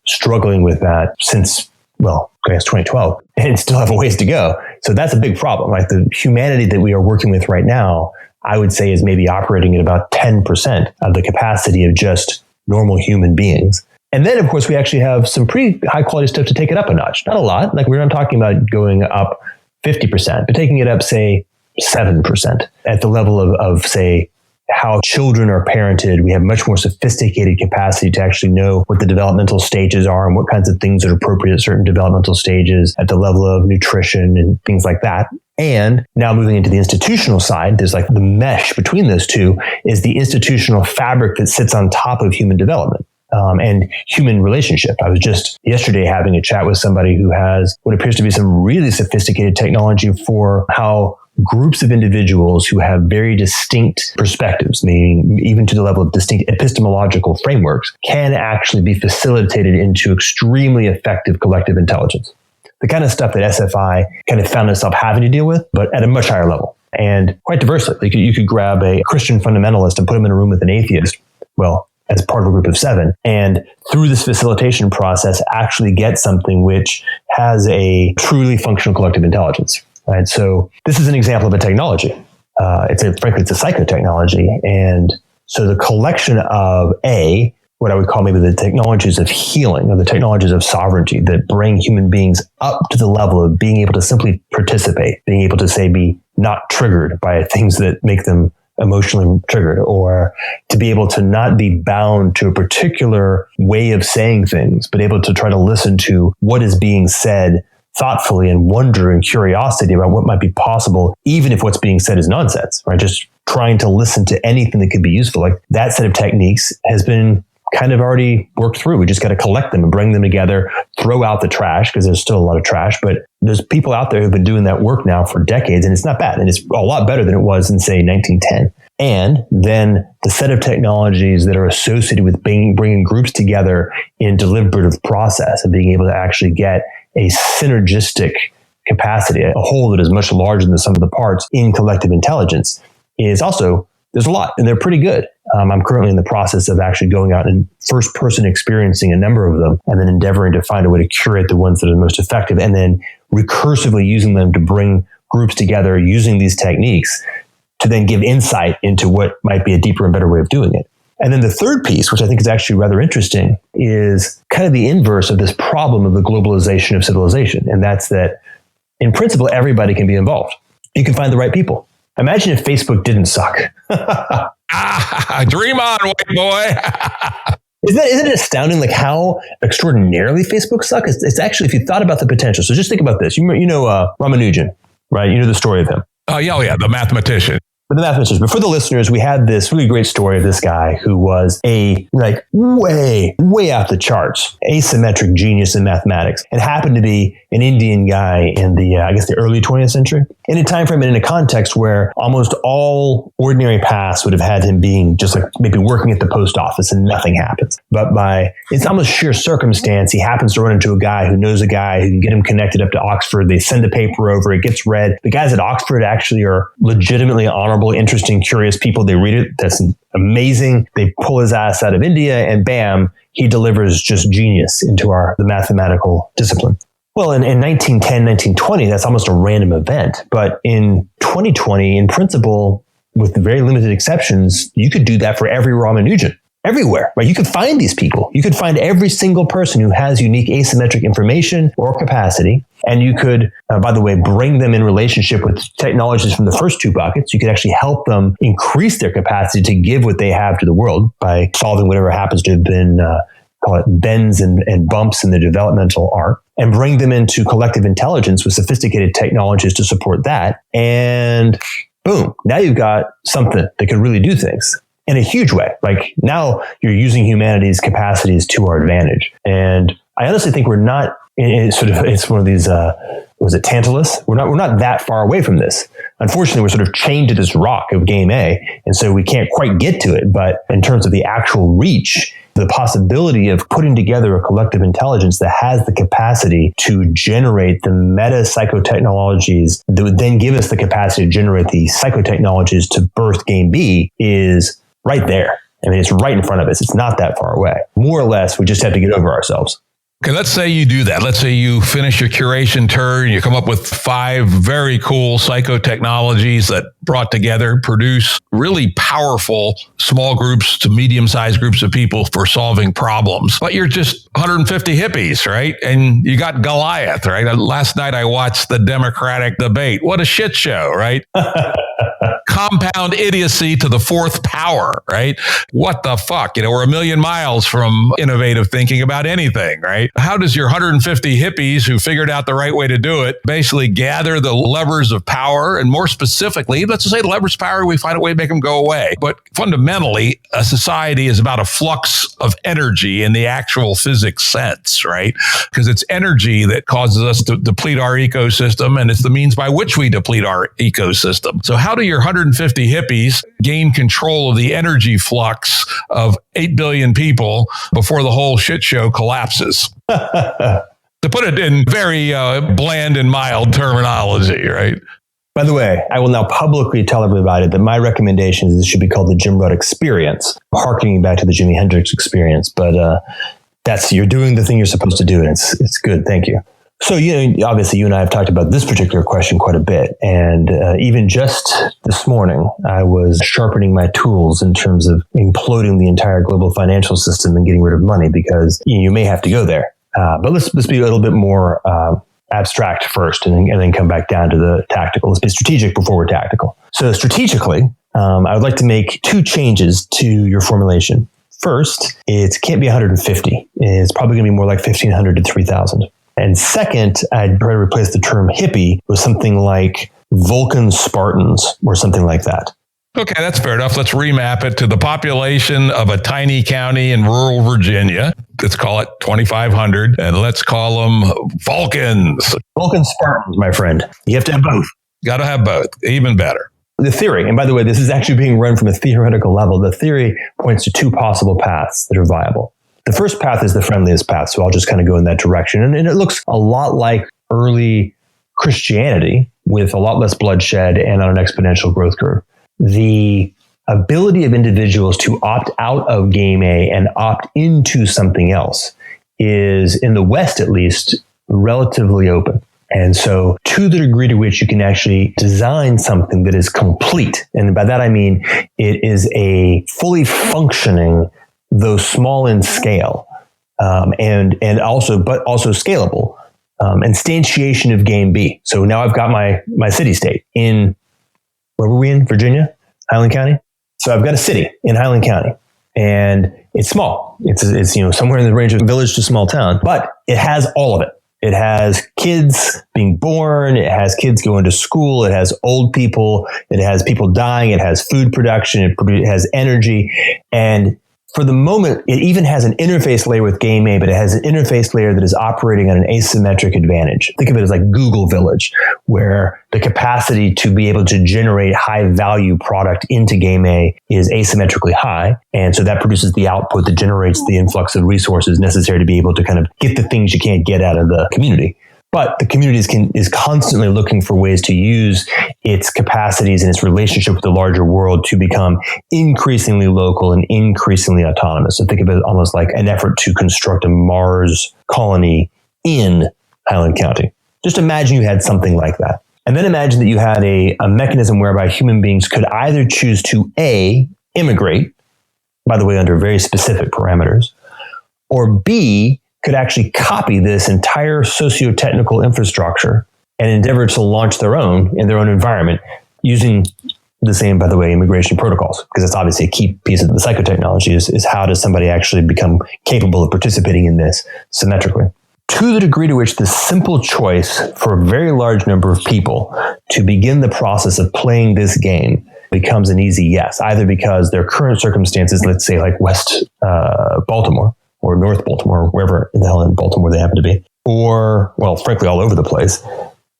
B: struggling with that since, well, I guess 2012, and still have a ways to go. So that's a big problem. Like the humanity that we are working with right now, I would say is maybe operating at about 10% of the capacity of just normal human beings. And then, of course, we actually have some pretty high quality stuff to take it up a notch. Not a lot. Like we're not talking about going up 50%, but taking it up, say, 7% at the level of say, how children are parented. We have much more sophisticated capacity to actually know what the developmental stages are and what kinds of things are appropriate at certain developmental stages at the level of nutrition and things like that. And now moving into the institutional side, there's like the mesh between those two is the institutional fabric that sits on top of human development. And human relationship. I was just yesterday having a chat with somebody who has what appears to be some really sophisticated technology for how groups of individuals who have very distinct perspectives, meaning even to the level of distinct epistemological frameworks, can actually be facilitated into extremely effective collective intelligence. The kind of stuff that SFI kind of found itself having to deal with, but at a much higher level and quite diversely. Like you could grab a Christian fundamentalist and put him in a room with an atheist. Well, as part of a group of 7, and through this facilitation process, actually get something which has a truly functional collective intelligence. Right? So this is an example of a technology. Frankly, it's a psychotechnology. And so the collection of what I would call maybe the technologies of healing or the technologies of sovereignty that bring human beings up to the level of being able to simply participate, being able to say, be not triggered by things that make them emotionally triggered, or to be able to not be bound to a particular way of saying things, but able to try to listen to what is being said thoughtfully and wonder and curiosity about what might be possible, even if what's being said is nonsense, right? Just trying to listen to anything that could be useful. Like that set of techniques has been kind of already worked through. We just got to collect them and bring them together, throw out the trash because there's still a lot of trash, but there's people out there who've been doing that work now for decades and it's not bad. And it's a lot better than it was in say 1910. And then the set of technologies that are associated with bringing groups together in deliberative process and being able to actually get a synergistic capacity, a whole that is much larger than the sum of the parts in collective intelligence is also, there's a lot and they're pretty good. I'm currently in the process of actually going out and first person experiencing a number of them and then endeavoring to find a way to curate the ones that are most effective and then recursively using them to bring groups together using these techniques to then give insight into what might be a deeper and better way of doing it. And then the third piece, which I think is actually rather interesting, is kind of the inverse of this problem of the globalization of civilization. And that's that in principle, everybody can be involved. You can find the right people. Imagine if Facebook didn't suck.
A: Dream on, white boy.
B: Isn't it astounding like how extraordinarily Facebook sucks? It's actually, if you thought about the potential. So just think about this. You know Ramanujan, right? You know the story of him.
A: Yeah, the mathematician.
B: But the mathematician. But for the listeners, we had this really great story of this guy who was a way off the charts, asymmetric genius in mathematics, and happened to be an Indian guy in the early 20th century. in a time frame and in a context where almost all ordinary paths would have had him being just like maybe working at the post office and nothing happens. But by it's almost sheer circumstance, he happens to run into a guy who knows a guy who can get him connected up to Oxford. They send a paper over, it gets read. The guys at Oxford actually are legitimately honorable, interesting, curious people. They read it. That's amazing. They pull his ass out of India and bam, he delivers just genius into the mathematical discipline. Well, in 1910, 1920, that's almost a random event. But in 2020, in principle, with very limited exceptions, you could do that for every Ramanujan. Everywhere, right? You could find these people. You could find every single person who has unique asymmetric information or capacity. And you could, by the way, bring them in relationship with technologies from the first two buckets. You could actually help them increase their capacity to give what they have to the world by solving whatever happens to have been, call it bends and bumps in the developmental arc, and bring them into collective intelligence with sophisticated technologies to support that. And boom, now you've got something that could really do things in a huge way. Like now you're using humanity's capacities to our advantage. And I honestly think we're not it's one of these, was it Tantalus? We're not that far away from this. Unfortunately, we're sort of chained to this rock of game A. And so we can't quite get to it. But in terms of the actual reach, the possibility of putting together a collective intelligence that has the capacity to generate the meta psychotechnologies that would then give us the capacity to generate the psychotechnologies to birth game B is right there. I mean, it's right in front of us. It's not that far away. More or less, we just have to get over ourselves.
A: Okay, let's say you do that. Let's say you finish your curation turn, you come up with 5 very cool psychotechnologies that brought together produce really powerful small groups to medium-sized groups of people for solving problems. But you're just 150 hippies, right? And you got Goliath, right? Last night I watched the Democratic debate. What a shit show, right? Compound idiocy to the 4th power, right? What the fuck? We're a million miles from innovative thinking about anything, right? How does your 150 hippies who figured out the right way to do it basically gather the levers of power? And more specifically, let's just say the levers of power, we find a way to make them go away. But fundamentally, a society is about a flux of energy in the actual physics sense, right? Because it's energy that causes us to deplete our ecosystem, and it's the means by which we deplete our ecosystem. So how do your 150 hippies gain control of the energy flux of 8 billion people before the whole shit show collapses? To put it in very bland and mild terminology, right?
B: By the way, I will now publicly tell everybody that my recommendation is this should be called the Jim Rudd experience, harkening back to the Jimi Hendrix experience. But you're doing the thing you're supposed to do, and it's good. Thank you. So, obviously you and I have talked about this particular question quite a bit. And even just this morning, I was sharpening my tools in terms of imploding the entire global financial system and getting rid of money, because you may have to go there. But let's be a little bit more abstract first and then come back down to the tactical. Let's be strategic before we're tactical. So strategically, I would like to make 2 changes to your formulation. First, it can't be 150. It's probably going to be more like 1,500 to 3,000. And second, I'd probably replace the term hippie with something like Vulcan Spartans or something like that.
A: Okay, that's fair enough. Let's remap it to the population of a tiny county in rural Virginia. Let's call it 2,500, and let's call them Vulcans.
B: Vulcan Spartans, my friend. You have to have both.
A: Got to have both. Even better.
B: The theory, and by the way, this is actually being run from a theoretical level. The theory points to 2 possible paths that are viable. The first path is the friendliest path, so I'll just kind of go in that direction. And it looks a lot like early Christianity with a lot less bloodshed and on an exponential growth curve. The ability of individuals to opt out of game A and opt into something else is, in the West at least, relatively open. And so to the degree to which you can actually design something that is complete, and by that I mean it is a fully functioning, though small in scale, and also scalable, instantiation of game B. So now I've got my city state in, where were we in? Virginia? Highland County? So I've got a city in Highland County, and it's small. It's somewhere in the range of village to small town, but it has all of it. It has kids being born. It has kids going to school. It has old people. It has people dying. It has food production. It has energy. And for the moment, it even has an interface layer with Game A, but it has an interface layer that is operating on an asymmetric advantage. Think of it as like Google Village, where the capacity to be able to generate high value product into Game A is asymmetrically high. And so that produces the output that generates the influx of resources necessary to be able to kind of get the things you can't get out of the community. But the community is constantly looking for ways to use its capacities and its relationship with the larger world to become increasingly local and increasingly autonomous. So think of it almost like an effort to construct a Mars colony in Highland County. Just imagine you had something like that. And then imagine that you had a mechanism whereby human beings could either choose to A, immigrate, by the way, under very specific parameters, or B, could actually copy this entire socio-technical infrastructure and endeavor to launch their own in their own environment using the same, by the way, immigration protocols, because that's obviously a key piece of the psychotechnology is how does somebody actually become capable of participating in this symmetrically. To the degree to which the simple choice for a very large number of people to begin the process of playing this game becomes an easy yes, either because their current circumstances, let's say like West Baltimore, or North Baltimore, or wherever in the hell in Baltimore they happen to be, or, well, frankly, all over the place,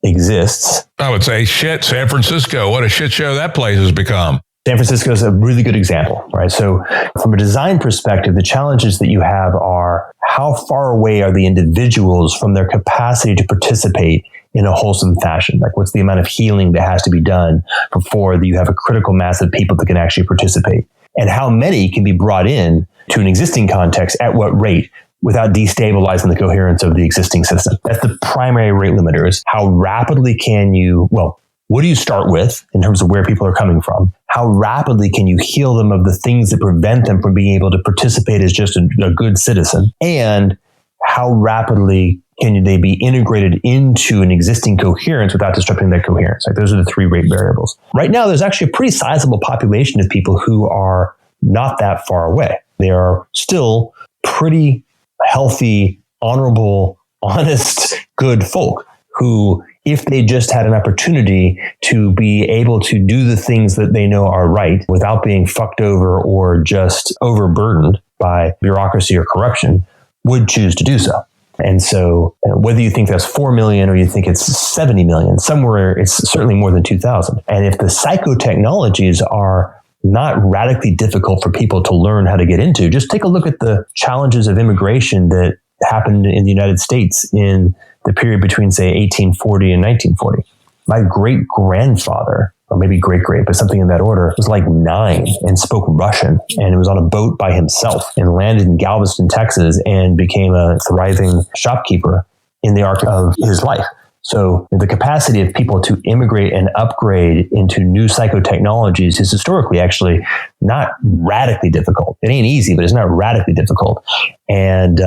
B: exists.
A: I would say, shit, San Francisco, what a shit show that place has become.
B: San Francisco is a really good example, right? So from a design perspective, the challenges that you have are how far away are the individuals from their capacity to participate in a wholesome fashion? Like what's the amount of healing that has to be done before you have a critical mass of people that can actually participate? And how many can be brought in to an existing context at what rate without destabilizing the coherence of the existing system? That's the primary rate limiter, is how rapidly can you, well, what do you start with in terms of where people are coming from? How rapidly can you heal them of the things that prevent them from being able to participate as just a good citizen? And how rapidly can they be integrated into an existing coherence without disrupting that coherence? Like those are the three rate variables. Right now, there's actually a pretty sizable population of people who are not that far away. They are still pretty healthy, honorable, honest, good folk who, if they just had an opportunity to be able to do the things that they know are right without being fucked over or just overburdened by bureaucracy or corruption, would choose to do so. And so whether you think that's 4 million or you think it's 70 million, somewhere it's certainly more than 2,000. And if the psychotechnologies are not radically difficult for people to learn how to get into, just take a look at the challenges of immigration that happened in the United States in the period between, say, 1840 and 1940. My great-grandfather, or maybe great-great, but something in that order, was like 9 and spoke Russian, and was on a boat by himself and landed in Galveston, Texas, and became a thriving shopkeeper in the arc of his life. So the capacity of people to immigrate and upgrade into new psychotechnologies is historically actually not radically difficult. It ain't easy, but it's not radically difficult. And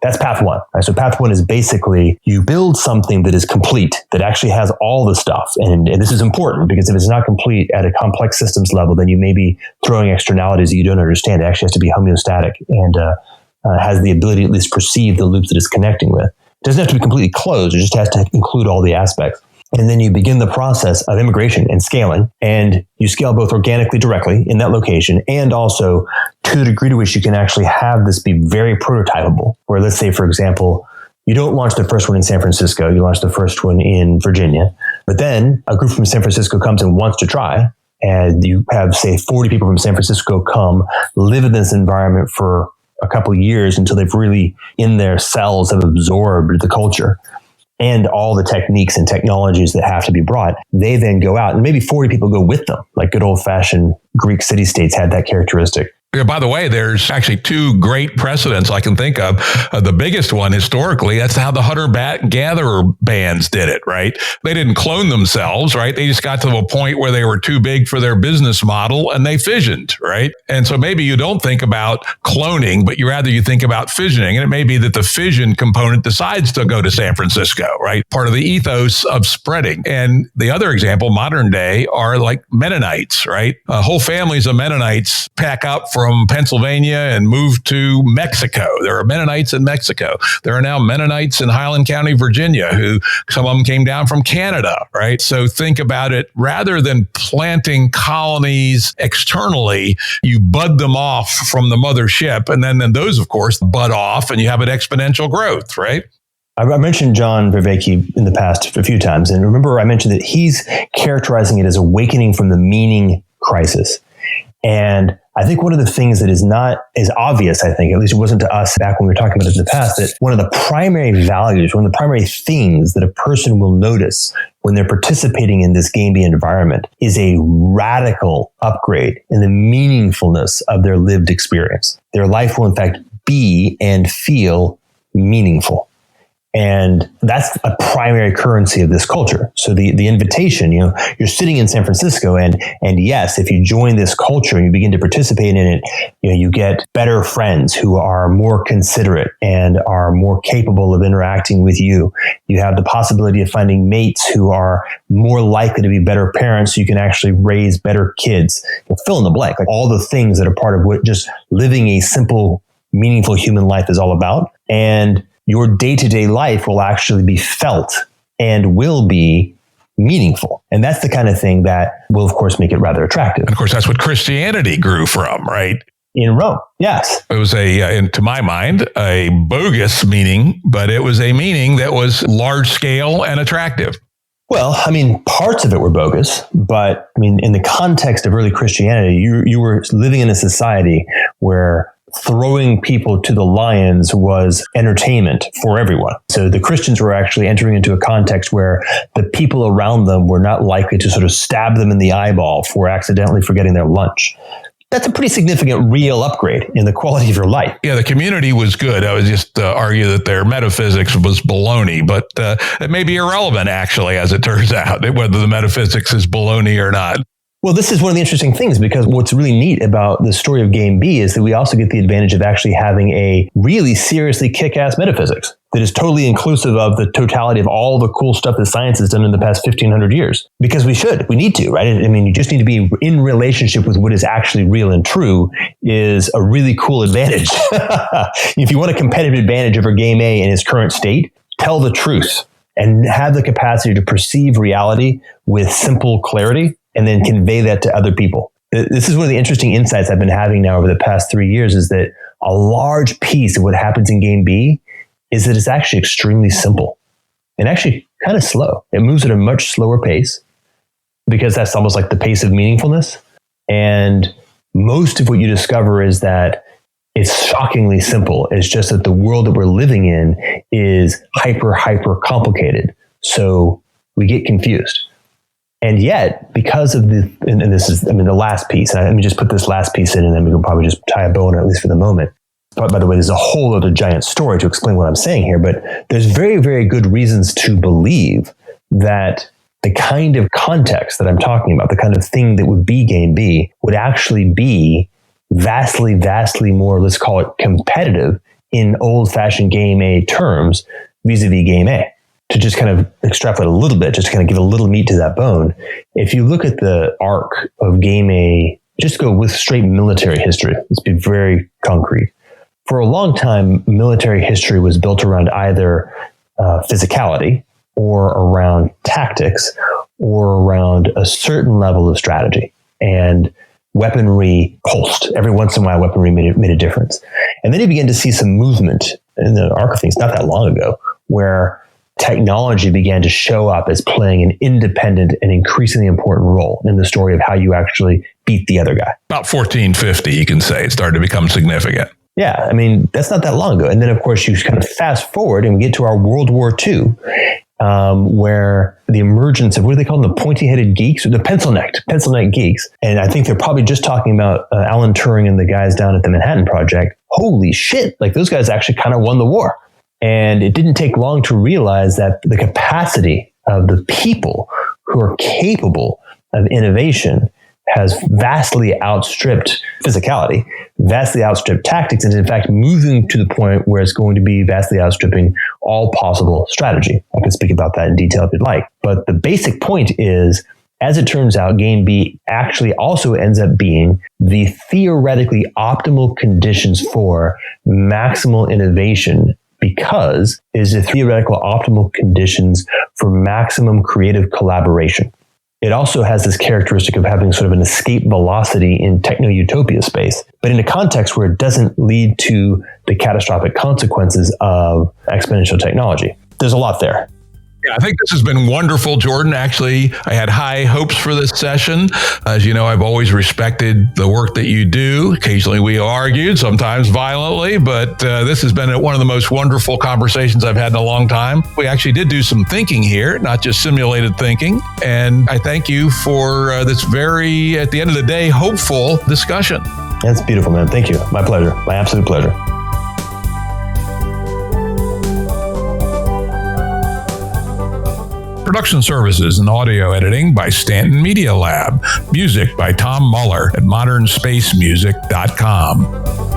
B: that's path one. Right? So path one is basically you build something that is complete, that actually has all the stuff. And this is important because if it's not complete at a complex systems level, then you may be throwing externalities that you don't understand. It actually has to be homeostatic and has the ability to at least perceive the loops that it's connecting with. It doesn't have to be completely closed. It just has to include all the aspects. And then you begin the process of immigration and scaling. And you scale both organically directly in that location and also to the degree to which you can actually have this be very prototypable. Where let's say, for example, you don't launch the first one in San Francisco. You launch the first one in Virginia. But then a group from San Francisco comes and wants to try. And you have, say, 40 people from San Francisco come, live in this environment for a couple of years until they've really, in their cells, have absorbed the culture and all the techniques and technologies that have to be brought. They then go out, and maybe 40 people go with them, like good old-fashioned Greek city-states had that characteristic.
A: Yeah, by the way, there's actually two great precedents I can think of. The biggest one historically, that's how the hunter-gatherer bands did it, right? They didn't clone themselves, right? They just got to a point where they were too big for their business model and they fissioned, right? And so maybe you don't think about cloning, but you think about fissioning. And it may be that the fission component decides to go to San Francisco, right? Part of the ethos of spreading. And the other example, modern day, are like Mennonites, right? Whole families of Mennonites pack up for from Pennsylvania and moved to Mexico. There are Mennonites in Mexico. There are now Mennonites in Highland County, Virginia, who some of them came down from Canada, right? So think about it. Rather than planting colonies externally, you bud them off from the mothership. And then those, of course, bud off and you have an exponential growth, right?
B: I mentioned John Vervaeke in the past a few times. And remember, I mentioned that he's characterizing it as awakening from the meaning crisis. And I think one of the things that is not as obvious, I think, at least it wasn't to us back when we were talking about it in the past, that one of the primary values, one of the primary things that a person will notice when they're participating in this game B environment is a radical upgrade in the meaningfulness of their lived experience. Their life will, in fact, be and feel meaningful. And that's a primary currency of this culture. So the invitation, you're sitting in San Francisco and yes, if you join this culture and you begin to participate in it, you get better friends who are more considerate and are more capable of interacting with you. You have the possibility of finding mates who are more likely to be better parents so you can actually raise better kids. Fill in the blank, like all the things that are part of what just living a simple, meaningful human life is all about. And your day-to-day life will actually be felt and will be meaningful. And that's the kind of thing that will, of course, make it rather attractive.
A: And of course, that's what Christianity grew from, right?
B: In Rome, yes.
A: It was to my mind, a bogus meaning, but it was a meaning that was large scale and attractive.
B: Well, parts of it were bogus, but in the context of early Christianity, you were living in a society where throwing people to the lions was entertainment for everyone. So the Christians were actually entering into a context where the people around them were not likely to sort of stab them in the eyeball for accidentally forgetting their lunch. That's a pretty significant real upgrade in the quality of your life.
A: Yeah, the community was good. I would just argue that their metaphysics was baloney, but it may be irrelevant, actually, as it turns out, whether the metaphysics is baloney or not.
B: Well, this is one of the interesting things, because what's really neat about the story of Game B is that we also get the advantage of actually having a really seriously kick-ass metaphysics that is totally inclusive of the totality of all the cool stuff that science has done in the past 1,500 years. Because we need to, right? You just need to be in relationship with what is actually real and true is a really cool advantage. If you want a competitive advantage over Game A in its current state, tell the truth and have the capacity to perceive reality with simple clarity, and then convey that to other people. This is one of the interesting insights I've been having now over the past 3 years, is that a large piece of what happens in Game B is that it's actually extremely simple and actually kind of slow. It moves at a much slower pace because that's almost like the pace of meaningfulness. And most of what you discover is that it's shockingly simple. It's just that the world that we're living in is hyper complicated. So we get confused. And yet, because of and this is, the last piece, and let me just put this last piece in, and then we can probably just tie a bow on it, at least for the moment. But by the way, there's a whole other giant story to explain what I'm saying here, but there's very, very good reasons to believe that the kind of context that I'm talking about, the kind of thing that would be Game B, would actually be vastly more, let's call it competitive in old-fashioned Game A terms vis-a-vis Game A. To just kind of extrapolate a little bit, just to kind of give a little meat to that bone. If you look at the arc of Game A, just go with straight military history. Let's be very concrete. For a long time, military history was built around either physicality or around tactics or around a certain level of strategy. And weaponry pulsed. Every once in a while, weaponry made a difference. And then you begin to see some movement in the arc of things not that long ago, where technology began to show up as playing an independent and increasingly important role in the story of how you actually beat the other guy.
A: About 1450, you can say, it started to become significant.
B: Yeah, that's not that long ago. And then, of course, you kind of fast forward and we get to our World War II, where the emergence of, what do they call them, the pointy-headed geeks, or the pencil-necked geeks. And I think they're probably just talking about Alan Turing and the guys down at the Manhattan Project. Holy shit, those guys actually kind of won the war. And it didn't take long to realize that the capacity of the people who are capable of innovation has vastly outstripped physicality, vastly outstripped tactics, and is in fact moving to the point where it's going to be vastly outstripping all possible strategy. I can speak about that in detail if you'd like. But the basic point is, as it turns out, gain B actually also ends up being the theoretically optimal conditions for maximal innovation, because it is the theoretical optimal conditions for maximum creative collaboration. It also has this characteristic of having sort of an escape velocity in techno-utopia space, but in a context where it doesn't lead to the catastrophic consequences of exponential technology. There's a lot there.
A: Yeah, I think this has been wonderful, Jordan. Actually, I had high hopes for this session. As you know, I've always respected the work that you do. Occasionally we argued, sometimes violently, but this has been one of the most wonderful conversations I've had in a long time. We actually did do some thinking here, not just simulated thinking. And I thank you for this very, at the end of the day, hopeful discussion.
B: That's beautiful, man. Thank you. My pleasure. My absolute pleasure.
A: Production services and audio editing by Stanton Media Lab. Music by Tom Muller at modernspacemusic.com.